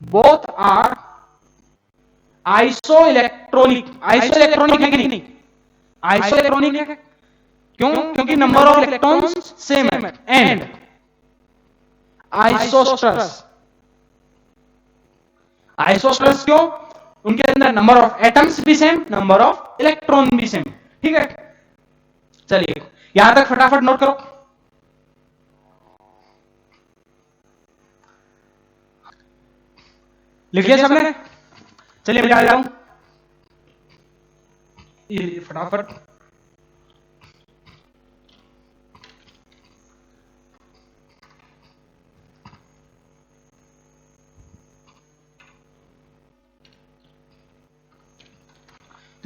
बोथ आर आइसोइलेक्ट्रॉनिक। आइसोइलेक्ट्रॉनिक है कि नहीं? आइसोइलेक्ट्रॉनिक है, क्यों? क्योंकि नंबर ऑफ इलेक्ट्रॉन्स सेम है। एंड आइसोस्टर्स, आइसोस्टर्स क्यों? उनके अंदर नंबर ऑफ एटम्स भी सेम, नंबर ऑफ इलेक्ट्रॉन भी सेम, ठीक है। चलिए यहां तक फटाफट नोट करो। लिख लिया सबने? चलिए मैं जा रहा हूं, ये फटाफट।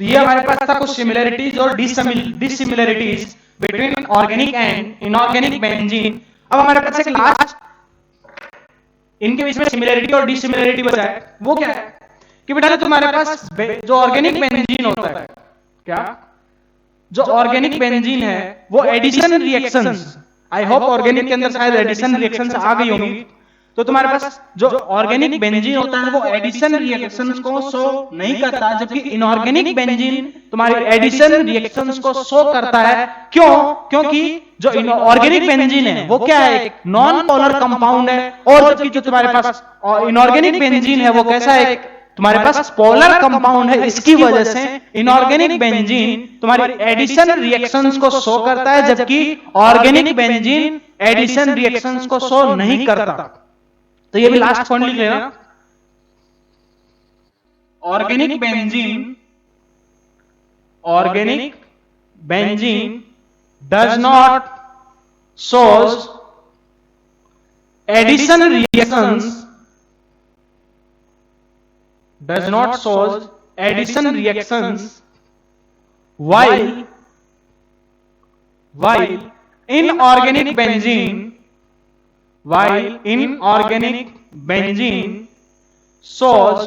तो ये हमारे पास था कुछ सिमिलरिटीज और dissimilarities between organic and inorganic benzene. अब हमारे पास एक लास्ट इनके बीच में सिमिलरिटी और डिसिमिलरिटी बचा है। वो क्या है कि बेटा तुम्हारे पास जो ऑर्गेनिक बेंजीन होता है, क्या जो ऑर्गेनिक बेंजीन है वो addition reactions, I hope organic के अंदर शायद एडिशन रिएक्शंस आ गई होंगी। तो तुम्हारे पास जो ऑर्गेनिक बेंजीन होता है वो एडिशन रिएक्शंस को शो नहीं करता, जबकि इनऑर्गेनिक बेंजीन तुम्हारी एडिशन रिएक्शंस को शो करता है। क्यों? क्योंकि जो ऑर्गेनिक बेंजीन है वो क्या है, एक नॉन पोलर कंपाउंड है, और जबकि जो तुम्हारे पास इनऑर्गेनिक बेंजीन है वो कैसा है, तुम्हारे पास पोलर कंपाउंड है। इसकी वजह से इनऑर्गेनिक बेंजीन तुम्हारी एडिशन रिएक्शंस को शो करता है, जबकि ऑर्गेनिक बेंजीन एडिशन रिएक्शंस को शो नहीं करता। तो ये भी लास्ट पॉइंट लिख लेना, organic benzene does not shows addition reactions, does not shows addition reactions while inorganic benzene shows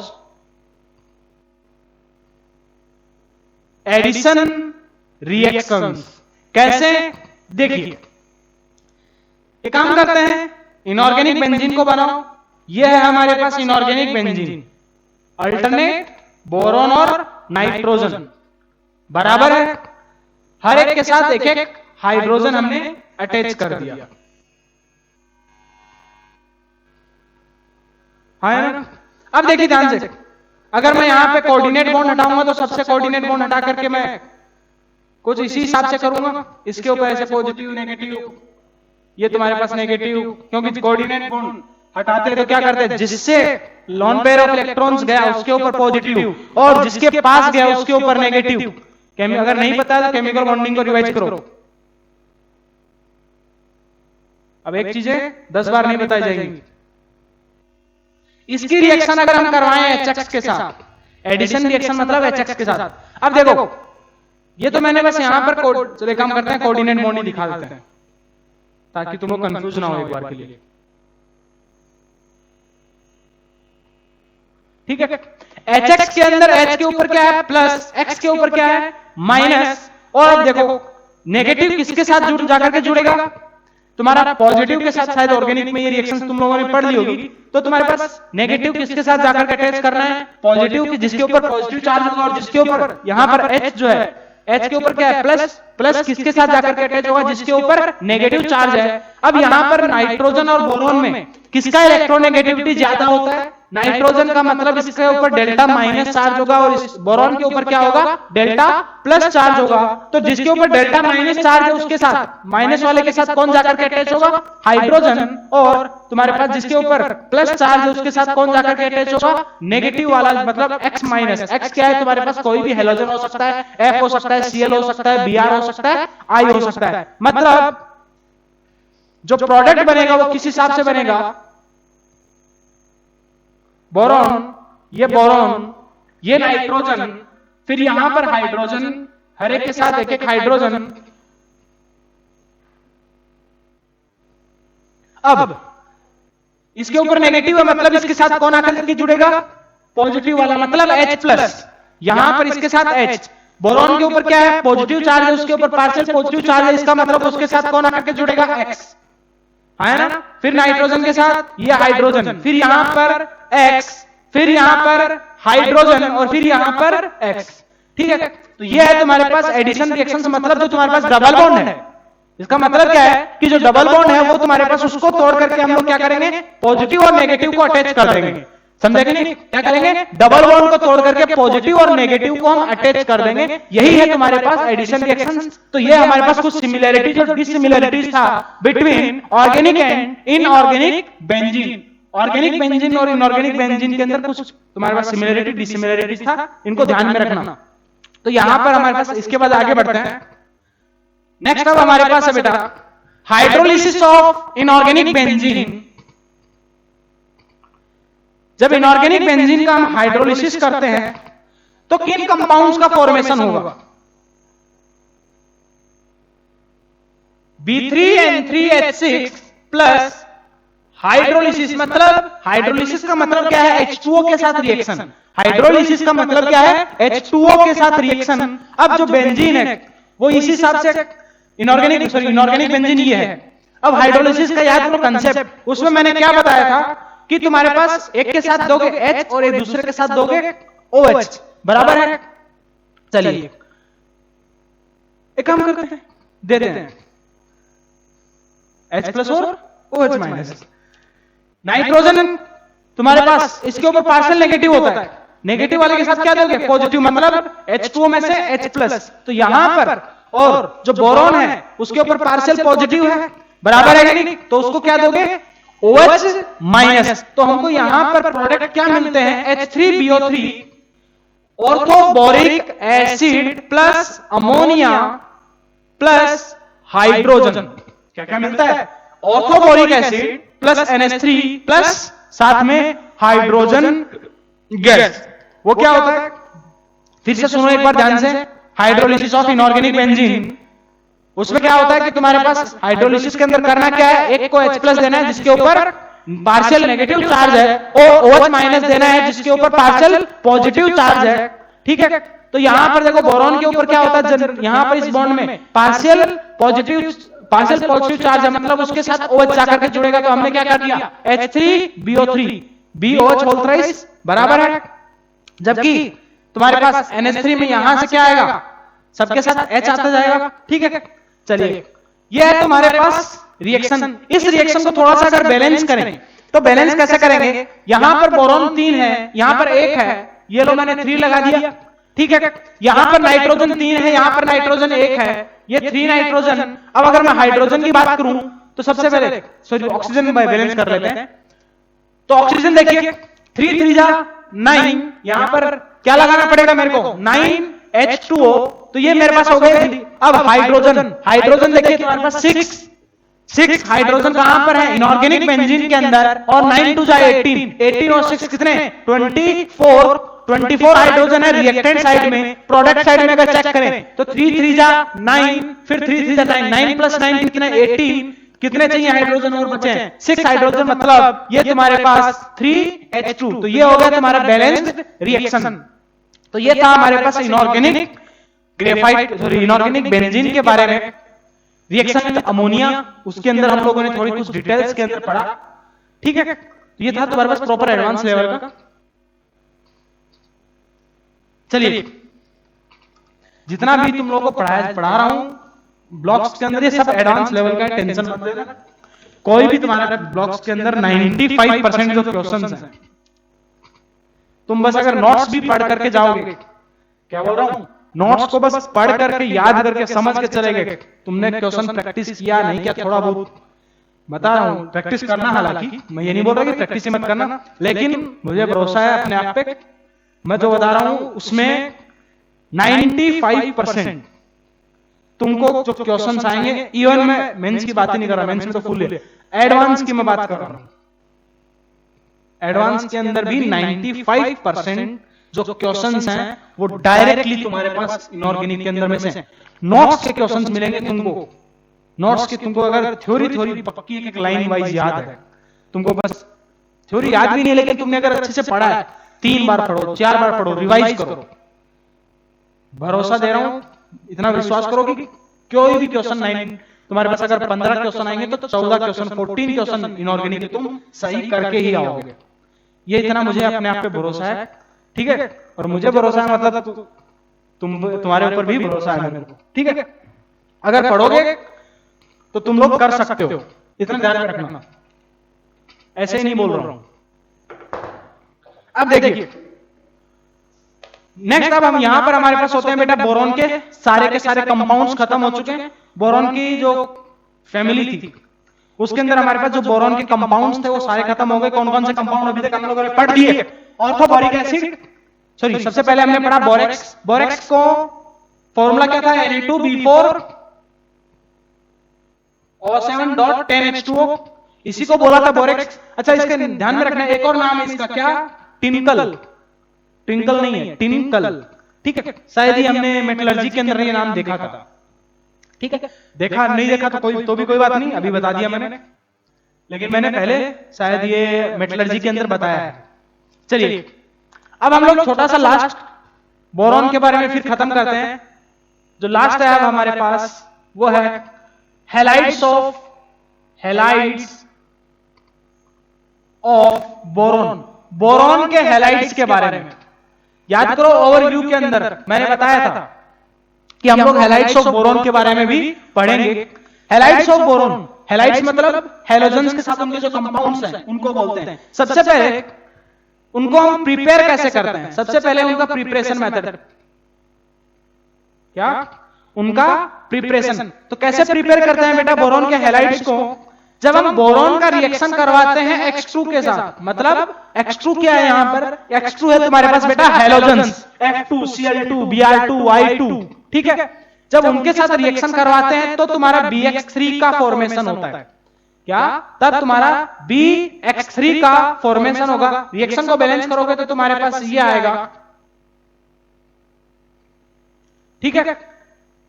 addition reactions। कैसे? देखिए, एक काम करते हैं, इनऑर्गेनिक बेंजीन को बनाओ। ये है हमारे पास इनऑर्गेनिक बेंजीन, अल्टरनेट बोरोन और नाइट्रोजन बराबर है, हर एक के साथ एक एक हाइड्रोजन हमने अटैच कर दिया, है ना। अब देखिए ध्यान से, अगर मैं यहां पे कोऑर्डिनेट बॉन्ड हटाऊंगा तो सबसे कोऑर्डिनेट बॉन्ड हटा करके मैं कुछ इसी हिसाब से करूंगा, इसके ऊपर ऐसे पॉजिटिव नेगेटिव, ये तुम्हारे पास नेगेटिव, क्योंकि कोऑर्डिनेट बॉन्ड हटाते तो क्या करते हैं, जिससे लोन पेयर ऑफ इलेक्ट्रॉन्स गया उसके ऊपर पॉजिटिव और जिसके पास गया उसके ऊपर नेगेटिव। अगर नहीं पता तो केमिकल बॉन्डिंग को रिवाइज करो। अब एक चीजें 10 बार नहीं बताई जाएंगी। इसकी रिएक्शन अगर हम करवाएं HX के साथ, एडिशन रिएक्शन मतलब HX के साथ, अब देखो ये तो मैंने बस यहां पर चलिए काम करते हैं, कोऑर्डिनेट बॉन्ड ही दिखा देते हैं ताकि तुमको कंफ्यूज ना हो एक बार के लिए, ठीक है। HX के अंदर H के ऊपर क्या है प्लस, X के ऊपर क्या है माइनस, और अब देखो नेगेटिव किसके साथ जुड़ जाकर के जुड़ेगा, तुम्हारा पॉजिटिव के साथ। शायद ऑर्गेनिक में ये रिएक्शंस तुम लोगों ने पढ़ ली होगी, तो तुम्हारे पास नेगेटिव किसके साथ जाकर के अटैच करना है, पॉजिटिव की, जिसके ऊपर पॉजिटिव चार्ज होगा, और जिसके ऊपर यहां पर H जो है, H के ऊपर क्या है प्लस, प्लस किसके साथ जाकर के अटैच होगा, जिसके ऊपर नेगेटिव चार्ज है। अब यहां पर नाइट्रोजन और बोरोन में किसका इलेक्ट्रोनेगेटिविटी ज्यादा होता है, नाइट्रोजन का, मतलब इसके ऊपर डेल्टा माइनस चार्ज होगा और इस बोरोन के ऊपर क्या होगा, डेल्टा प्लस चार्ज होगा। तो जिसके ऊपर डेल्टा माइनस चार्ज है उसके साथ, माइनस वाले के साथ कौन जाकर के अटैच होगा, हाइड्रोजन, और तुम्हारे पास जिसके ऊपर प्लस चार्ज है उसके साथ कौन जाकर के अटैच होगा, नेगेटिव वाला, मतलब X माइनस। X क्या है, तुम्हारे पास कोई भी हेलोजन हो सकता है, F हो सकता है, Cl हो सकता है, Br हो सकता है, I हो सकता है। मतलब जो प्रोडक्ट बनेगा वो किस हिसाब से बनेगा, बोरोन, ये नाइट्रोजन, फिर यहां पर हाइड्रोजन, हर एक के साथ एक एक हाइड्रोजन। अब इसके ऊपर नेगेटिव है, मतलब इसके साथ कौन आकर के जुड़ेगा, पॉजिटिव वाला, मतलब H प्लस। यहां पर इसके साथ H, बोरोन के ऊपर क्या है, पॉजिटिव चार्ज है, उसके ऊपर पार्शियल पॉजिटिव चार्ज है, इसका मतलब उसके साथ कौन आकर के जुड़ेगा, X, है ना। फिर नाइट्रोजन के साथ ये हाइड्रोजन, फिर यहां पर X, फिर यहां पर हाइड्रोजन, और फिर यहां पर X, ठीक है। तो ये है तुम्हारे पास एडिशन रिएक्शन, मतलब जो तुम्हारे पास डबल बॉन्ड है, इसका मतलब क्या है कि जो डबल बॉन्ड है वो तुम्हारे पास, उसको तोड़ करके हम लोग क्या करेंगे, पॉजिटिव और नेगेटिव को अटैच कर देंगे, समझे कि नहीं, क्या करेंगे, डबल बॉन्ड को तोड़ करके पॉजिटिव और नेगेटिव को हम अटैच कर देंगे। यही है तुम्हारे पास एडिशन रिएक्शन। तो ये हमारे पास कुछ सिमिलैरिटीज और डिसिमिलैरिटीज था between organic and inorganic benzene. Organic benzene और इनऑर्गेनिक बेंजीन के अंदर कुछ तुम्हारे पास सिमिलैरिटी डिसिमिलैरिटीज था, इनको ध्यान में रखना। तो यहां पर हमारे पास, इसके बाद आगे बढ़ते हैं। नेक्स्ट अब हमारे पास है बेटा हाइड्रोलिसिस ऑफ इनऑर्गेनिक बेंजीन। जब इनऑर्गेनिक बेंजीन का हम हाइड्रोलिसिस करते हैं तो किन कंपाउंड्स का फॉर्मेशन होगा, B3N3H6 प्लस हाइड्रोलिसिस, मतलब हाइड्रोलिसिस का मतलब क्या है, H2O के साथ रिएक्शन। हाइड्रोलिसिस का मतलब क्या है, H2O के साथ रिएक्शन। अब जो बेंजीन है वो इसी हिसाब से इनऑर्गेनिक बेंजीन ये है। अब हाइड्रोलिसिस का याद करो कंसेप्ट, उसमें मैंने क्या बताया था कि तुम्हारे पास एक के साथ दोगे H और एक दूसरे के साथ दोगे OH, बराबर है। चलिए एक काम करते हैं, देते हैं H प्लस और OH माइनस। नाइट्रोजन तुम्हारे पास इसके ऊपर पार्शियल नेगेटिव होता है, नेगेटिव वाले के साथ क्या दोगे पॉजिटिव, मतलब H2O में से H प्लस। तो यहां पर और जो बोरॉन है उसके ऊपर पार्शियल पॉजिटिव है, बराबर है कि नहीं, तो उसको क्या दोगे OH माइनस। तो हमको यहां पर प्रोडक्ट क्या मिलते हैं H3BO3 orthoboric acid plus ammonia plus hydrogen. क्या क्या मिलता है orthoboric acid plus NH3 plus साथ में हाइड्रोजन गैस। वो क्या होता है फिर से सुनो एक बार ध्यान से, हाइड्रोलिसिस ऑफ इनऑर्गेनिक बेंजीन। उसमें क्या होता है कि तुम्हारे पास हाइड्रोलिसिस के अंदर करना क्या है, एक को H प्लस देना है जिसके ऊपर पार्शियल नेगेटिव चार्ज है, और OH माइनस देना है जिसके ऊपर पार्शियल पॉजिटिव चार्ज है, ठीक है। तो यहां पर देखो बोरॉन के ऊपर क्या होता है, यहां पर इस बॉन्ड में पार्शियल पॉजिटिव चार्ज है, मतलब उसके साथ OH जाकर के जुड़ेगा। तो हमने क्या कर दिया H3BO3 BOH होल थ्राइस, बराबर है। जबकि तुम्हारे पास NH3 में यहां से क्या आएगा, सबके साथ H आता जाएगा, ठीक है। चलिए ये है तुम्हारे पास रिएक्शन। इस रिएक्शन को थोड़ा सा अगर बैलेंस करें तो बैलेंस कैसे करेंगे, यहां पर बोरॉन 3 है, यहां पर 1 है, ये लो मैंने 3 लगा दिया, ठीक है। यहां पर नाइट्रोजन 3 है, यहां पर नाइट्रोजन 1 है, ये 3 नाइट्रोजन। अब अगर मैं हाइड्रोजन की बात करूं तो सबसे पहले सॉरी ऑक्सीजन में बैलेंस कर लेते हैं। तो ऑक्सीजन देखिए 3 3 जा 9, यहां पर क्या लगाना पड़ेगा मेरे को 9H2O, तो ये मेरे पास हो गए। अब हाइड्रोजन देखिए तुम्हारे पास 6 हाइड्रोजन कहां पर है इनऑर्गेनिक बेंजीन के अंदर, और 9 2 जा 18 और 6 कितने 24 हाइड्रोजन है रिएक्टेंट साइड में। प्रोडक्ट साइड में अगर चेक करें तो 3 3 जा 9, फिर 3 3 जा 9, 9 प्लस 9 कितने 18, कितने चाहिए हाइड्रोजन और बचे हैं 6 हाइड्रोजन, मतलब ये तुम्हारे पास 3H2। तो ये हो गया तुम्हारा बैलेंस्ड रिएक्शन। तो ये था हमारे पास इनऑर्गेनिक ग्रेफाइट इनऑर्गेनिक बेंजीन के बारे में। रिएक्शन विद अमोनिया उसके अंदर हम लोगों ने थोड़ी कुछ डिटेल्स के अंदर पढ़ा, ठीक है। ये था तुम्हारे पास प्रॉपर एडवांस लेवल का। चलिए जितना भी तुम लोगों को पढ़ा रहा हूं ब्लॉक्स के अंदर, ये सब एडवांस लेवल का, टेंशन मत लेना। कोई भी तुम्हारा ब्लॉक्स के अंदर 95% जो क्वेश्चंस हैं, तुम बस अगर नोट्स भी पढ़ करके जाओगे, क्या बोल रहा हूं, नोट्स को बस पढ़ करके याद करके समझ के चले गए, तुमने क्वेश्चन प्रैक्टिस किया नहीं किया, थोड़ा बहुत बता रहा हूं प्रैक्टिस करना। हालांकि मैं ये नहीं बोल रहा कि प्रैक्टिस मत करना, लेकिन मुझे भरोसा है अपने आप पे, मैं जो बता रहा हूं उसमें 95% तुमको जो क्वेश्चंस आएंगे, इवन मैं मेंस की बात ही नहीं कर रहा, मेंस में तो फुल है, एडवांस की मैं बात कर रहा हूं। एडवांस के अंदर भी 95% जो क्वेश्चंस हैं वो डायरेक्टली तुम्हारे पास इनऑर्गेनिक के अंदर में से नोट्स के क्वेश्चंस मिलेंगे तुमको। नोट्स की तुमको अगर थ्योरी पक्की एक लाइन वाइज याद है, तुमको बस थ्योरी याद भी नहीं, लेकिन तुमने अगर अच्छे से पढ़ा है 3 बार पढ़ो 4 बार पढ़ो, रिवाइज करो, भरोसा दे रहा हूं, इतना विश्वास करो कि कोई भी क्वेश्चन 9 तुम्हारे पास अगर 15 क्वेश्चन आएंगे तो 14 क्वेश्चन 14 क्वेश्चन इनऑर्गेनिक तुम सही करके ही आओगे। ये इतना मुझे अपने आप पे भरोसा है, ठीक है। और मुझे भरोसा है मतलब तुम्हारे ऊपर भी भरोसा है मेरे को, ठीक है। अगर पढ़ोगे तो तुम लोग कर सकते हो, इतना ध्यान रखना, ऐसे ही नहीं बोल रहा हूं। अब देखिए नेक्स्ट, अब हम यहां पर हमारे पास होते हैं बेटा बोरॉन के सारे कंपाउंड्स खत्म हो चुके हैं। बोरॉन की जो फैमिली थी उसके अंदर हमारे पास जो बोरॉन के कंपाउंड्स थे वो सारे खत्म हो गए। कौन कौन से कंपाउंड अभी तक हम लोगों ने पढ़ दिए, ऑर्थोबोरिक एसिड, सॉरी सबसे पहले हमने पढ़ा बोरेक्स। बोरेक्स को फॉर्मूला क्या था Na2B4 O7.10H2O, इसी को बोला था बोरेक्स। अच्छा इसके ध्यान में रखना एक और नाम है इसका, क्या टिंकल, ट्विंकल नहीं है टिंकल, ठीक है। शायद ही हमने मेटलर्जी के अंदर ये नाम देखा था, ठीक है। देखा नहीं देखा तो भी कोई बात नहीं, अभी बता दिया मैंने, लेकिन मैंने पहले शायद ये मेटलर्जी के अंदर बताया है। चलिए अब हम लोग छोटा सा लास्ट बोरॉन के बारे में फिर खत्म करते हैं। जो लास्ट है अब हमारे पास वो है halides of halides of boron, boron के हैलाइड्स के बारे में याद करो। ओवरव्यू के अंदर मैंने बताया था कि हम लोग हैलाइड्स ऑफ बोरोन के बारे में भी पढ़ेंगे। हैलाइड्स ऑफ बोरोन, हैलाइड्स मतलब हैलोजेंस के साथ उनके जो कंपाउंड्स हैं उनको बोलते हैं। सबसे पहले उनको हम प्रिपेयर कैसे करते हैं, सबसे पहले उनका प्रिपरेशन मेथड क्या, उनका प्रिपरेशन। तो कैसे प्रिपेयर करते हैं बेटा बोरोन के हैलाइड्स को, जब हम बोरोन का रिएक्शन करवाते हैं X2 के साथ, मतलब X2 क्या है यहां पर, X2 है तुम्हारे पास बेटा हैलोजेंस F2Cl2 Br2 Y2, ठीक है। जब उनके साथ रिएक्शन करवाते हैं तो तुम्हारा BX3 का फॉर्मेशन होता है, क्या, तब तुम्हारा BX3 का फॉर्मेशन होगा। रिएक्शन को बैलेंस करोगे तो तुम्हारे पास ये आएगा, ठीक है।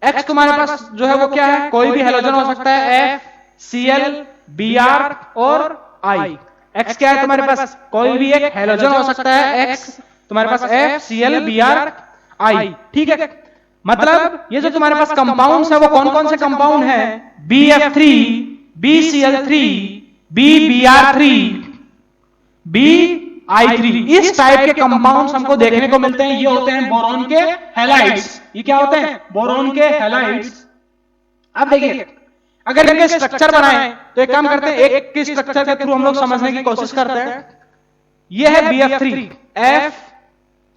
X तुम्हारे पास जो है वो क्या है, कोई भी हैलोजन हो सकता है, FCl Br और I। X क्या है तुम्हारे पास, कोई भी एक हैलोजन हो सकता है, X तुम्हारे पास FCl Br I, ठीक है। मतलब ये जो तुम्हारे पास कंपाउंड्स है वो कौन कौन से कंपाउंड है, BF3 BCl3 BBr3 BI3, इस टाइप के कंपाउंड्स हमको देखने को मिलते हैं। ये होते हैं बोरोन के हैलाइड्स। ये क्या होते हैं, बोरोन के हैलाइड्स। अब देखिए अगर इनके स्ट्रक्चर बनाए तो एक काम करते हैं, एक के स्ट्रक्चर के थ्रू हम लोग समझने की कोशिश करते हैं। ये है BF3 F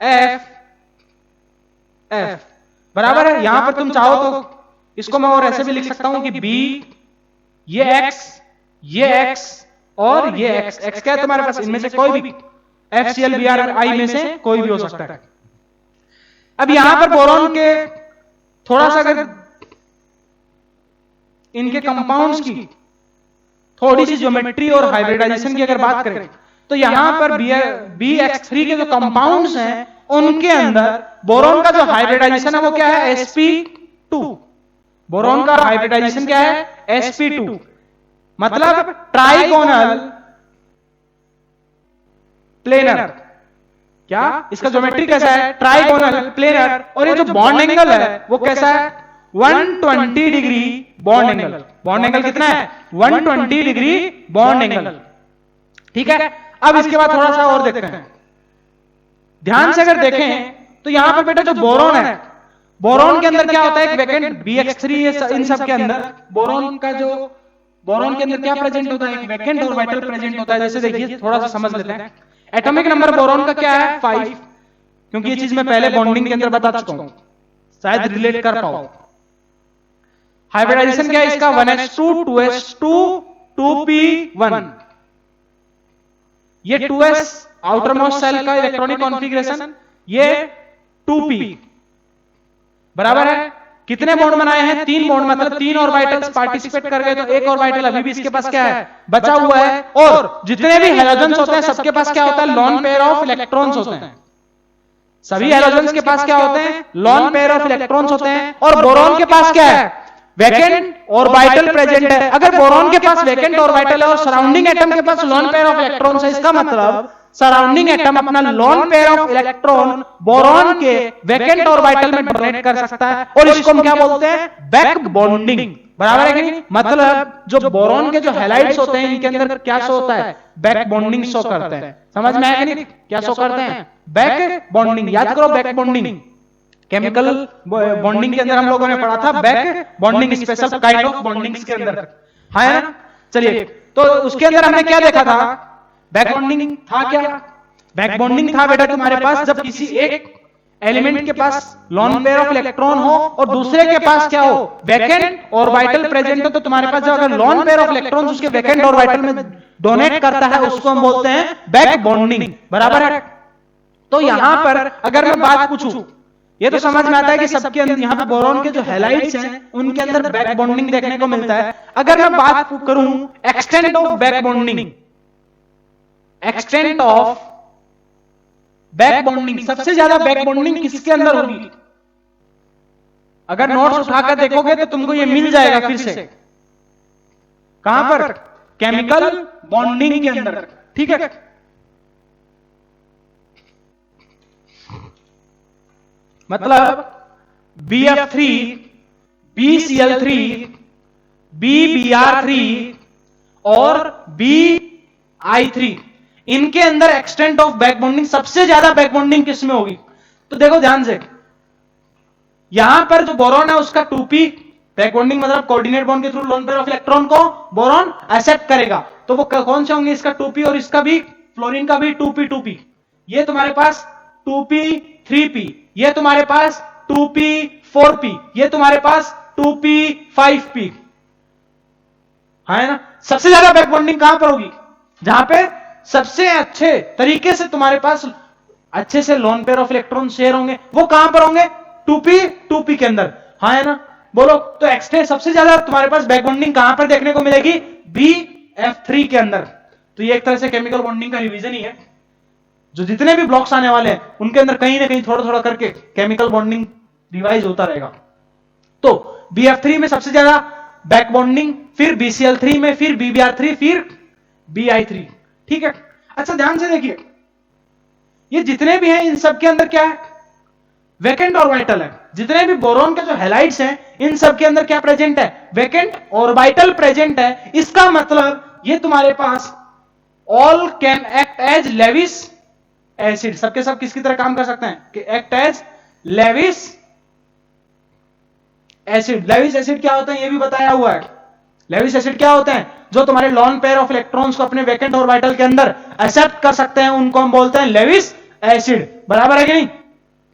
F F बराबर है। यहां पर तुम चाहो तो इसको मैं और ऐसे भी लिख सकता हूं कि B, ये X और ये X। X क्या है तुम्हारे पास, इनमें से कोई भी FCl Br I में से कोई भी हो सकता है। अब यहां पर बोरोन के थोड़ा सा अगर इनके कंपाउंड्स की थोड़ी सी ज्योमेट्री और हाइब्रिडाइजेशन की अगर बात करें तो यहां पर BX3 के जो कंपाउंड्स हैं उनके अंदर बोरोन का जो हाइब्रिडाइजेशन है वो क्या है, sp2। बोरोन का हाइब्रिडाइजेशन क्या है, sp2, मतलब ट्राइगोनल प्लेनर। क्या, इसका ज्योमेट्री कैसा है, ट्राइगोनल प्लेनर। और ये जो बॉन्ड एंगल है वो कैसा है, 120 degree bond angle. Bond angle कितना है, 120 डिग्री बॉन्ड एंगल, ठीक है। अब इसके बाद थोड़ा सा और देखते हैं, ध्यान से अगर देखें तो यहां पर बेटा जो बोरोन है, बोरोन के अंदर क्या होता है, एक वेकेंट BX3 इन सब के अंदर बोरोन के अंदर क्या प्रेजेंट होता है, एक वेकेंट ऑर्बिटल प्रेजेंट होता है। जैसे देखिए थोड़ा सा समझ लेते हैं, एटॉमिक नंबर बोरोन का क्या है, 5, क्योंकि ये चीज मैं पहले बॉन्डिंग के अंदर बता चुका हूं, शायद रिलेट कर पाओ। हाइब्रिडाइजेशन क्या है इसका, 1s2 2s2 2p1। ये 2s आउटर मोस्ट सेल का इलेक्ट्रॉनिक कॉन्फ़िगरेशन, ये 2p बराबर है। कितने बॉन्ड बनाए हैं, 3 बॉन्ड, मतलब 3 ऑर्बिटल्स पार्टिसिपेट कर गए तो एक ऑर्बिटल अभी भी इसके पास क्या है, बचा हुआ है। और जितने भी हैलोजेंस होते हैं सबके पास क्या होता है, लॉन पेयर ऑफ इलेक्ट्रॉन्स होते हैं। सभी हैलोजेंस के पास क्या होते हैं, लॉन पेयर ऑफ इलेक्ट्रॉन्स होते हैं। और बोरोन के पास क्या है, वैकेंट ऑर्बिटल प्रेजेंट है। अगर बोरोन के पास वैकेंट ऑर्बिटल है और सराउंडिंग एटम के पास लॉन पेयर ऑफ इलेक्ट्रॉन्स है, इसका मतलब सराउंडिंग एटम अपना lone pair of electron boron के वैकेंट ऑर्बिटल में डोनेट कर सकता है। और इसको हम क्या बोलते हैं, बैक बॉन्डिंग, बराबर है कि नहीं। मतलब जो बोरोन के जो हैलाइड्स होते हैं इनके अंदर क्या शो होता है, बैक बॉन्डिंग शो करते हैं। समझ में आया कि नहीं, क्या शो करते हैं, बैक बॉन्डिंग। याद करो बैक बॉन्डिंग, केमिकल बॉन्डिंग के अंदर हम लोगों ने पढ़ा था back bonding, special kind of bondings के अंदर, है ना। चलिए तो उसके अंदर हमने क्या देखा था, बैक बॉन्डिंग था। क्या बैक बॉन्डिंग था बेटा तुम्हारे पास, जब किसी एक एलिमेंट के पास लॉन पेयर ऑफ इलेक्ट्रॉन हो और दूसरे के पास क्या हो, वैकेंट ऑर्बिटल प्रेजेंट हो। तो तुम्हारे पास जो अगर लॉन पेयर ऑफ इलेक्ट्रॉन उसके वैकेंट ऑर्बिटल में डोनेट करता है उसको हम बोलते हैं बैक बॉन्डिंग, बराबर है। तो यहां पर अगर मैं बात पूछूं, ये तो समझ में आता है कि सबके अंदर यहाँ पे बोरोन के जो हैलाइड्स हैं उनके अंदर बैक बॉन्डिंग देखने को मिलता है। अगर मैं बात करूं extent of back bonding, extent of back bonding, सबसे ज्यादा बैक बॉन्डिंग किसके अंदर होगी, अगर नोट्स उठाकर देखोगे तो तुमको ये मिल जाएगा फिर से, कहां पर, केमिकल बॉन्डिंग के अंदर, ठीक है। मतलब BF3 BCl3 BBr3 और Bi3, इनके अंदर एक्सटेंट ऑफ बैक बॉन्डिंग, सबसे ज्यादा बैक बॉन्डिंग किसमें होगी? तो देखो ध्यान से, यहां पर जो बोरॉन है उसका 2p बैक बॉन्डिंग, मतलब कोऑर्डिनेट बॉन्ड के through lone pair of electron को बोरॉन एक्सेप्ट करेगा, तो वो कौन से होंगे? इसका 2p और इसका भी, फ्लोरीन का भी 2p। ये तुम्हारे पास 2p 3p, ये तुम्हारे पास 2p 4p, ये तुम्हारे पास 2p 5p, है ना? सबसे ज्यादा बैक बॉन्डिंग कहां पर होगी? जहां पे सबसे अच्छे तरीके से तुम्हारे पास अच्छे से lone pair of electron share होंगे, वो कहां पर होंगे? 2p के अंदर, हाँ है ना? बोलो तो एक्सटेंट सबसे ज्यादा तुम्हारे पास बैक बॉन्डिंग कहां पर देखने को मिलेगी? BF3 के अंदर। तो ये एक तरह से केमिकल बॉन्डिंग का रिवीजन ही है। जो जितने भी ब्लॉक्स आने वाले हैं उनके अंदर कहीं ना कहीं थोड़ा थोड़ा करके केमिकल बॉन्डिंग रिवाइज होता रहेगा। तो BF3 में सबसे ज्यादा बैक बॉन्डिंग, फिर BCl3 में, फिर BBr3, फिर Bi3। ठीक है, अच्छा ध्यान से देखिए, ये जितने भी हैं इन सब के अंदर क्या है? वैकेंट ऑर्बिटल है। जितने भी बोरॉन के जो हैलाइड्स हैं इन सब के अंदर क्या प्रेजेंट है? वैकेंट ऑर्बिटल प्रेजेंट है। इसका मतलब ये तुम्हारे पास all can act as Lewis acid, सबके सब किसकी तरह काम कर सकते हैं? कि act as Lewis acid. Lewis acid क्या होता है ये भी बताया हुआ है। लेविस एसिड क्या होते हैं? जो तुम्हारे लॉन पेयर ऑफ इलेक्ट्रॉन्स को अपने वैकेंट ऑर्बिटल के अंदर एक्सेप्ट कर सकते हैं, उनको हम बोलते हैं लेविस एसिड। बराबर है कि नहीं?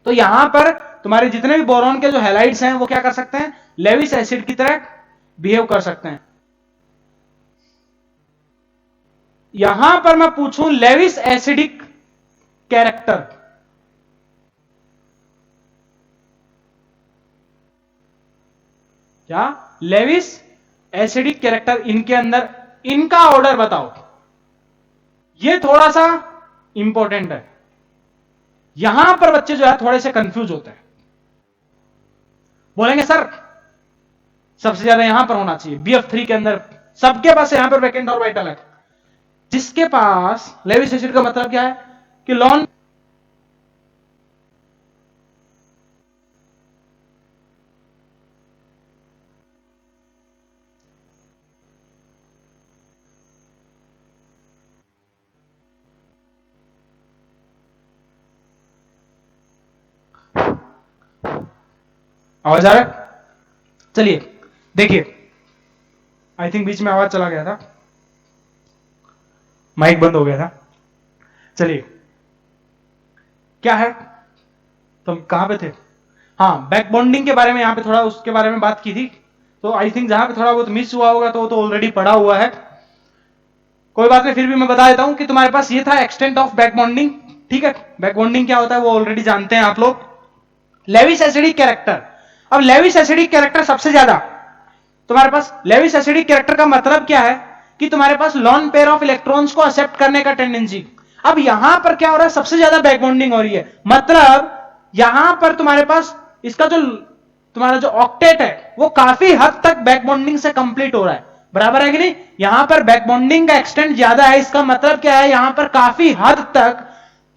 तो यहां पर तुम्हारे जितने भी बोरॉन के जो हैलाइड्स हैं वो क्या कर सकते हैं? लेविस एसिड की तरह बिहेव कर सकते हैं। यहां पर मैं पूछूं लेविस एसिडिक कैरेक्टर, क्या लेविस एसिडिक कैरेक्टर इनके अंदर, इनका ऑर्डर बताओ। ये थोड़ा सा इंपॉर्टेंट है। यहां पर बच्चे जो है थोड़े से कंफ्यूज होते हैं, बोलेंगे सर सबसे ज्यादा यहां पर होना चाहिए BF3 के अंदर, सबके पास यहां पर वैकेंट ऑर्बिटल है। जिसके पास लेविस एसिड का मतलब क्या है? कि लॉन आवाज आ रहा है? चलिए देखिए, आई थिंक बीच में आवाज चला गया था, माइक बंद हो गया था। चलिए क्या है, तो हम कहां पे थे? हाँ, बैक बॉन्डिंग के बारे में यहां पे थोड़ा उसके बारे में बात की थी। तो आई थिंक जहां पे थोड़ा बहुत मिस हुआ होगा तो वो तो ऑलरेडी पढ़ा हुआ है, कोई बात नहीं, फिर भी मैं बता देता हूं कि तुम्हारे पास ये था एक्सटेंट ऑफ बैक बॉन्डिंग। ठीक है, बैक बॉन्डिंग क्या होता है वो ऑलरेडी जानते हैं आप लोग। लेविस एसिडिक कैरेक्टर, अब लेविस एसिडिक कैरेक्टर सबसे ज्यादा तुम्हारे पास, लेविस एसिडिक कैरेक्टर का मतलब क्या है? कि तुम्हारे पास लॉन पेयर ऑफ इलेक्ट्रॉन्स को एक्सेप्ट करने का टेंडेंसी। अब यहां पर क्या हो रहा है? सबसे ज्यादा बैक बॉन्डिंग हो रही है, मतलब यहां पर तुम्हारे पास इसका जो तुम्हारा जो ऑक्टेट है वो काफी हद तक बैक बॉन्डिंग से कंप्लीट हो रहा है। बराबर है कि नहीं? यहां पर बैक बॉन्डिंग का एक्सटेंट ज्यादा है, इसका मतलब क्या है? यहां पर काफी हद तक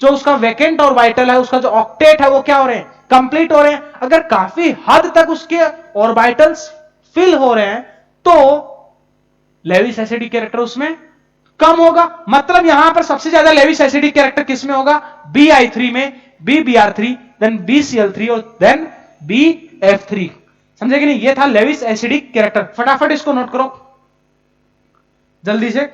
जो उसका वैकेंट ऑर्बिटल है, उसका जो ऑक्टेट है वो क्या हो रहे हैं? कंप्लीट हो रहे हैं। अगर काफी हद तक उसके ऑर्बिटल्स फिल हो रहे हैं तो लेविस एसिडिक कैरेक्टर उसमें कम होगा। मतलब यहां पर सबसे ज्यादा लेविस एसिडिक कैरेक्टर किसमें होगा? Bi3 में, BBr3, देन BCl3 और देन BF3। समझे कि नहीं? ये था लेविस एसिडिक कैरेक्टर। फटाफट इसको नोट करो जल्दी से।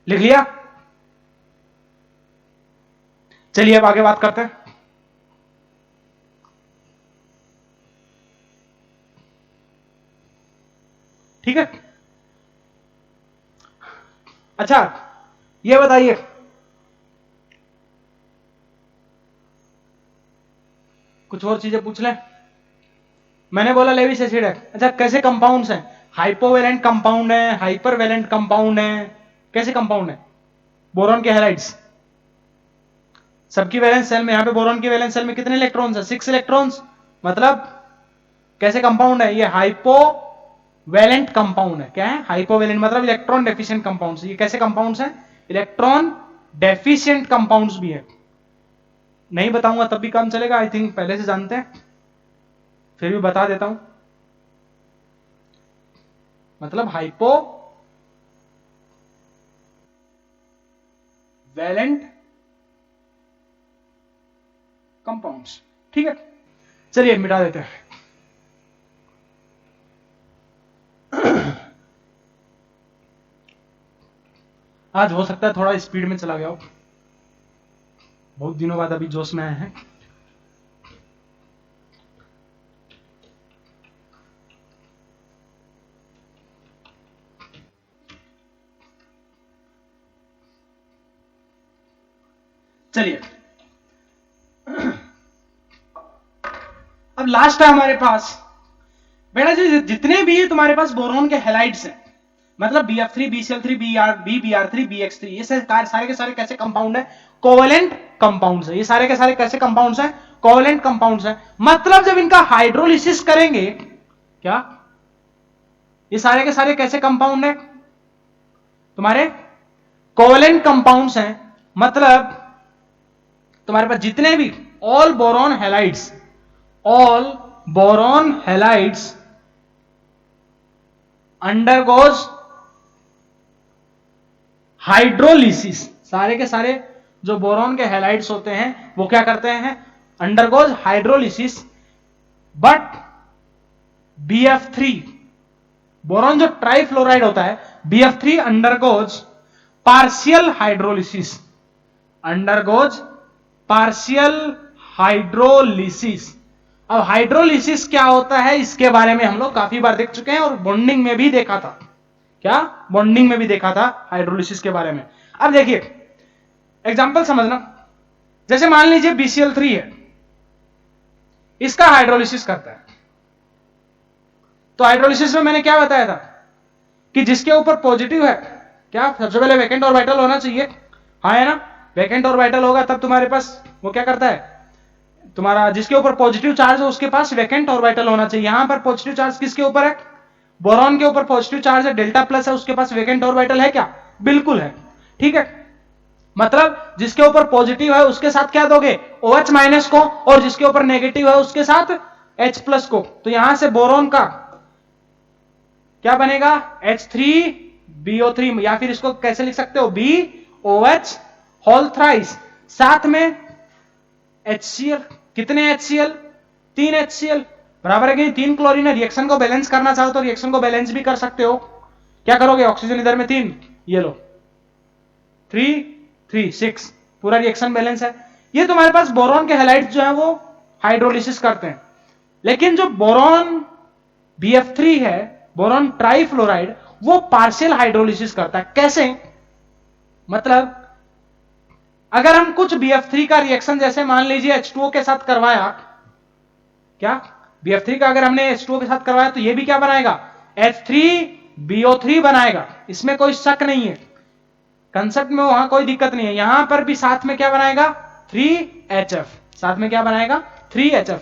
लिख लिया? चलिए अब आगे बात करते हैं। ठीक है, अच्छा ये बताइए, कुछ और चीजें पूछ लें। मैंने बोला लेविस एसिड है। अच्छा कैसे कंपाउंड्स हैं? हाइपोवेलेंट कंपाउंड है, हाइपरवेलेंट कंपाउंड है, कैसे कंपाउंड है? बोरॉन के हैलाइड्स, सबकी वैलेंस सेल में, यहां पे बोरॉन की वैलेंस सेल में कितने इलेक्ट्रॉन्स है? 6 इलेक्ट्रॉन्स। मतलब कैसे कंपाउंड है ये? हाइपो वैलेंट कंपाउंड है। क्या है? हाइपोवैलेंट मतलब इलेक्ट्रॉन डेफिशिएंट कंपाउंड्स। ये कैसे कंपाउंड्स हैं? इलेक्ट्रॉन डेफिशिएंट कंपाउंड्स भी है। नहीं बताऊंगा तब भी काम चलेगा, आई थिंक पहले से जानते हैं, फिर भी बता देता हूं। मतलब हाइपो वैलेंट कंपाउंड्स। ठीक है, चलिए मिटा देते हैं। आज हो सकता है थोड़ा स्पीड में चला गया हो, बहुत दिनों बाद अभी जोश में आए हैं। चलिए अब लास्ट है हमारे पास बेटा जी, जितने भी तुम्हारे पास बोरोन के हैलाइड्स हैं, मतलब BF3, BCl3, BBr3, BX3, ये सारे के सारे कैसे कंपाउंड है? कोवेलेंट कंपाउंड्स है। ये सारे के सारे कैसे कंपाउंड्स हैं? कोवेलेंट कंपाउंड्स हैं। मतलब जब इनका हाइड्रोलिसिस करेंगे, क्या ये सारे के सारे कैसे कंपाउंड है? तुम्हारे कोवेलेंट कंपाउंड्स हैं। मतलब तुम्हारे पास जितने भी all boron halides undergoes hydrolysis, सारे के सारे जो बोरॉन के हैलाइड्स होते हैं वो क्या करते हैं? Undergoes hydrolysis. But BF3 boron जो ट्राइफ्लोराइड होता है, BF3 undergoes partial hydrolysis, undergoes partial hydrolysis. अब हाइड्रोलिसिस क्या होता है इसके बारे में हम लोग काफी बार देख चुके हैं और बॉन्डिंग में भी देखा था। क्या? बॉन्डिंग में भी देखा था हाइड्रोलिसिस के बारे में। अब देखिए एग्जांपल समझना, जैसे मान लीजिए BCl3 है, इसका हाइड्रोलिसिस करता है। तो हाइड्रोलिसिस में मैंने क्या बताया था कि जिसके ऊपर पॉजिटिव है, क्या सबसे पहले वैकेंट ऑर्बिटल होना चाहिए, हाँ है ना? वैकेंट ऑर्बिटल होगा तब तुम्हारे पास वो क्या करता है, तुम्हारा जिसके ऊपर पॉजिटिव चार्ज है उसके पास वैकेंट ऑर्बिटल होना चाहिए। यहां पर पॉजिटिव चार्ज किसके ऊपर है? बोरॉन के ऊपर पॉजिटिव चार्ज है, डेल्टा प्लस है, उसके पास वैकेंट ऑर्बिटल है क्या? बिल्कुल है। ठीक है, मतलब जिसके ऊपर पॉजिटिव है उसके साथ क्या दोगे? OH माइनस को, और जिसके ऊपर नेगेटिव है उसके साथ H प्लस को। तो यहां से बोरॉन का क्या बनेगा? H3BO3, या फिर इसको कैसे लिख सकते हो? BOH होल थ्राइस, साथ में HCl। कितने HCl? 3 HCl बराबर है कि 3 क्लोरीन है। रिएक्शन को बैलेंस करना चाहो तो रिएक्शन को बैलेंस भी कर सकते हो। क्या करोगे? ऑक्सीजन इधर में 3, ये लो 3 3 6, पूरा रिएक्शन बैलेंस है। ये तुम्हारे पास बोरॉन के हैलाइड्स जो है वो हाइड्रोलिसिस करते हैं। लेकिन जो बोरॉन BF3 है, बोरॉन ट्राइफ्लोराइड, वो पार्शियल हाइड्रोलिसिस करता है। कैसे? मतलब अगर हम कुछ BF3 का रिएक्शन जैसे मान लीजिए H2O के साथ करवाया, क्या BF3 का अगर हमने H2O के साथ करवाया तो ये भी क्या बनाएगा? H3BO3 बनाएगा। इसमें कोई शक नहीं है, कंसेप्ट में वहां कोई दिक्कत नहीं है। यहां पर भी साथ में क्या बनाएगा? 3HF, साथ में क्या बनाएगा? 3HF।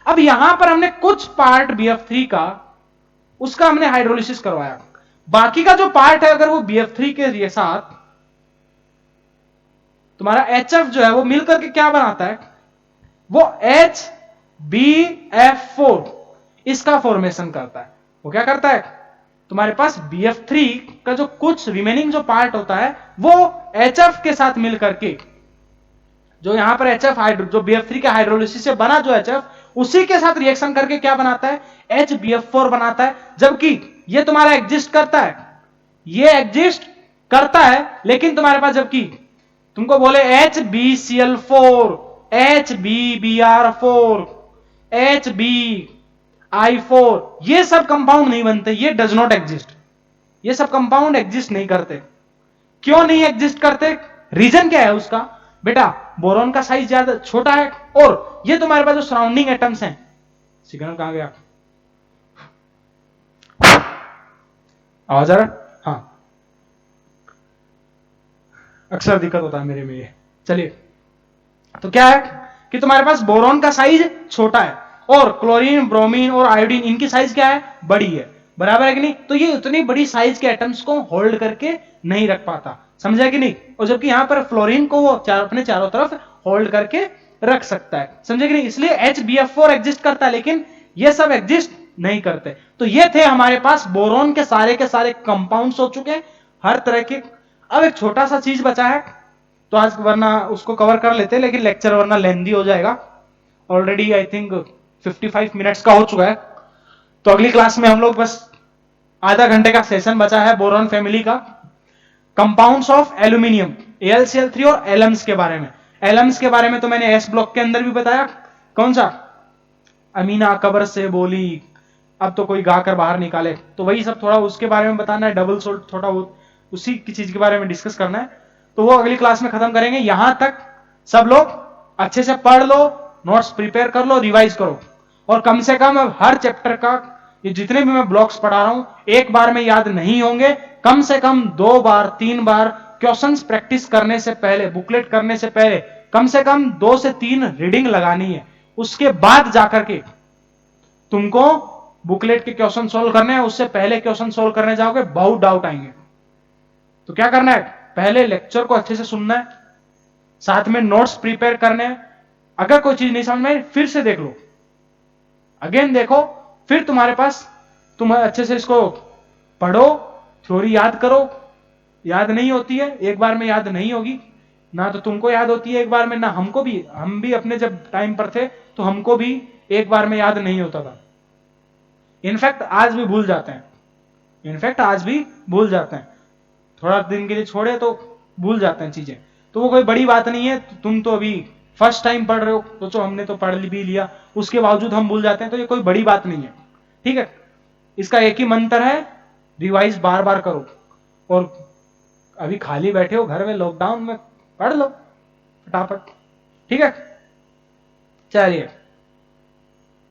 अब यहां पर हमने कुछ पार्ट BF3 का, उसका हमने हाइड्रोलिसिस करवाया। बाकी का जो पार्ट है अगर वो BF3 के साथ तुम्हारा HF जो है वो मिलकर के क्या बनाता है? वो HbF4 इसका फॉर्मेशन करता है। वो क्या करता है? तुम्हारे पास BF3 का जो कुछ रिमेनिंग जो पार्ट होता है वो HF के साथ मिलकर के, जो यहां पर HF जो BF3 के हाइड्रोलिसिस से बना जो HF, उसी के साथ रिएक्शन करके क्या बनाता है? HbF4 बनाता है। जबकि ये तुम्हारा एग्जिस्ट करता है, ये एग्जिस्ट करता है, लेकिन तुम्हारे पास जबकि तुमको बोले HbCl4, HbBr4, HbI4, ये सब कंपाउंड नहीं बनते, ये डज नॉट एग्जिस्ट। ये सब कंपाउंड एग्जिस्ट नहीं करते। क्यों नहीं एग्जिस्ट करते? रीजन क्या है उसका? बेटा बोरॉन का साइज ज्यादा छोटा है, और ये तुम्हारे पास जो सराउंडिंग एटम्स हैं, सिग्नल कहां गया? आवाज आ रहा? हाँ, अक्सर दिक्कत होता है मेरे में ये। चलिए, तो क्या है कि तुम्हारे पास बोरॉन का साइज छोटा है और क्लोरीन, ब्रोमीन और आयोडीन इनकी साइज क्या है? बड़ी है। बराबर है कि नहीं? तो ये उतनी बड़ी साइज के एटम्स को होल्ड करके नहीं रख पाता, समझा कि नहीं? और जबकि यहां पर फ्लोरीन को वो अपने चारों तरफ होल्ड करके रख सकता है, समझे कि नहीं? इसलिए HbF4 एग्जिस्ट करता है, लेकिन ये सब एग्जिस्ट नहीं करते। तो ये थे हमारे पास बोरोन के सारे कंपाउंड्स हो चुके हैं हर तरह के। अब एक छोटा सा चीज बचा है, तो आज वरना उसको कवर कर लेते हैं, लेकिन लेक्चर वरना लेंदी हो जाएगा। ऑलरेडी आई थिंक 55 मिनट्स का हो चुका है। तो अगली क्लास में हम लोग बस आधा घंटे का सेशन बचा है बोरॉन फैमिली का, कंपाउंड्स ऑफ एल्यूमिनियम AlCl3 और एलम्स के बारे में। एलम्स के बारे में तो मैंने एस ब्लॉक के अंदर भी बताया, कौन सा? अमीना कब्र से बोली अब तो कोई गाकर बाहर निकाले, तो वही सब थोड़ा उसके बारे में बताना है। डबल सोल्ट थोड़ा उसी की चीज के बारे में डिस्कस करना है, तो वो अगली क्लास में खत्म करेंगे। यहां तक सब लोग अच्छे से पढ़ लो, नोट्स प्रिपेयर कर लो, रिवाइज करो, और कम से कम हर चैप्टर का ये जितने भी मैं ब्लॉक्स पढ़ा रहा हूं एक बार में याद नहीं होंगे, कम से कम 2 बार 3 बार क्वेश्चंस प्रैक्टिस करने से पहले, बुकलेट करने से पहले कम से कम 2 से 3 रीडिंग लगानी है। उसके बाद जाकर के तुमको बुकलेट के क्वेश्चन सोल्व करने हैं। उससे पहले क्वेश्चन सोल्व करने जाओगे बहुत डाउट आएंगे। तो क्या करना है? पहले लेक्चर को अच्छे से सुनना है, साथ में नोट्स प्रिपेयर करने हैं। अगर कोई चीज नहीं समझ में फिर से देख लो, अगेन देखो, फिर तुम्हारे पास तुम अच्छे से इसको पढ़ो, थ्योरी याद करो। याद नहीं होती है एक बार में, याद नहीं होगी ना, तो तुमको याद होती है एक बार में ना, हमको भी, हम भी अपने जब टाइम पर थे तो हमको भी एक बार में याद नहीं होता था। इनफैक्ट आज भी भूल जाते हैं, थोड़ा दिन के लिए छोड़े तो भूल जाते हैं चीजें, तो वो कोई बड़ी बात नहीं है। तुम तो अभी फर्स्ट टाइम पढ़ रहे हो, सोचो हमने तो पढ़ भी लिया, उसके बावजूद हम भूल जाते हैं, तो ये कोई बड़ी बात नहीं है, ठीक है? इसका एक ही मंत्र है, रिवाइज बार बार करो। और अभी खाली बैठे हो घर में लॉकडाउन में, पढ़ लो फटाफट, ठीक है? चलिए।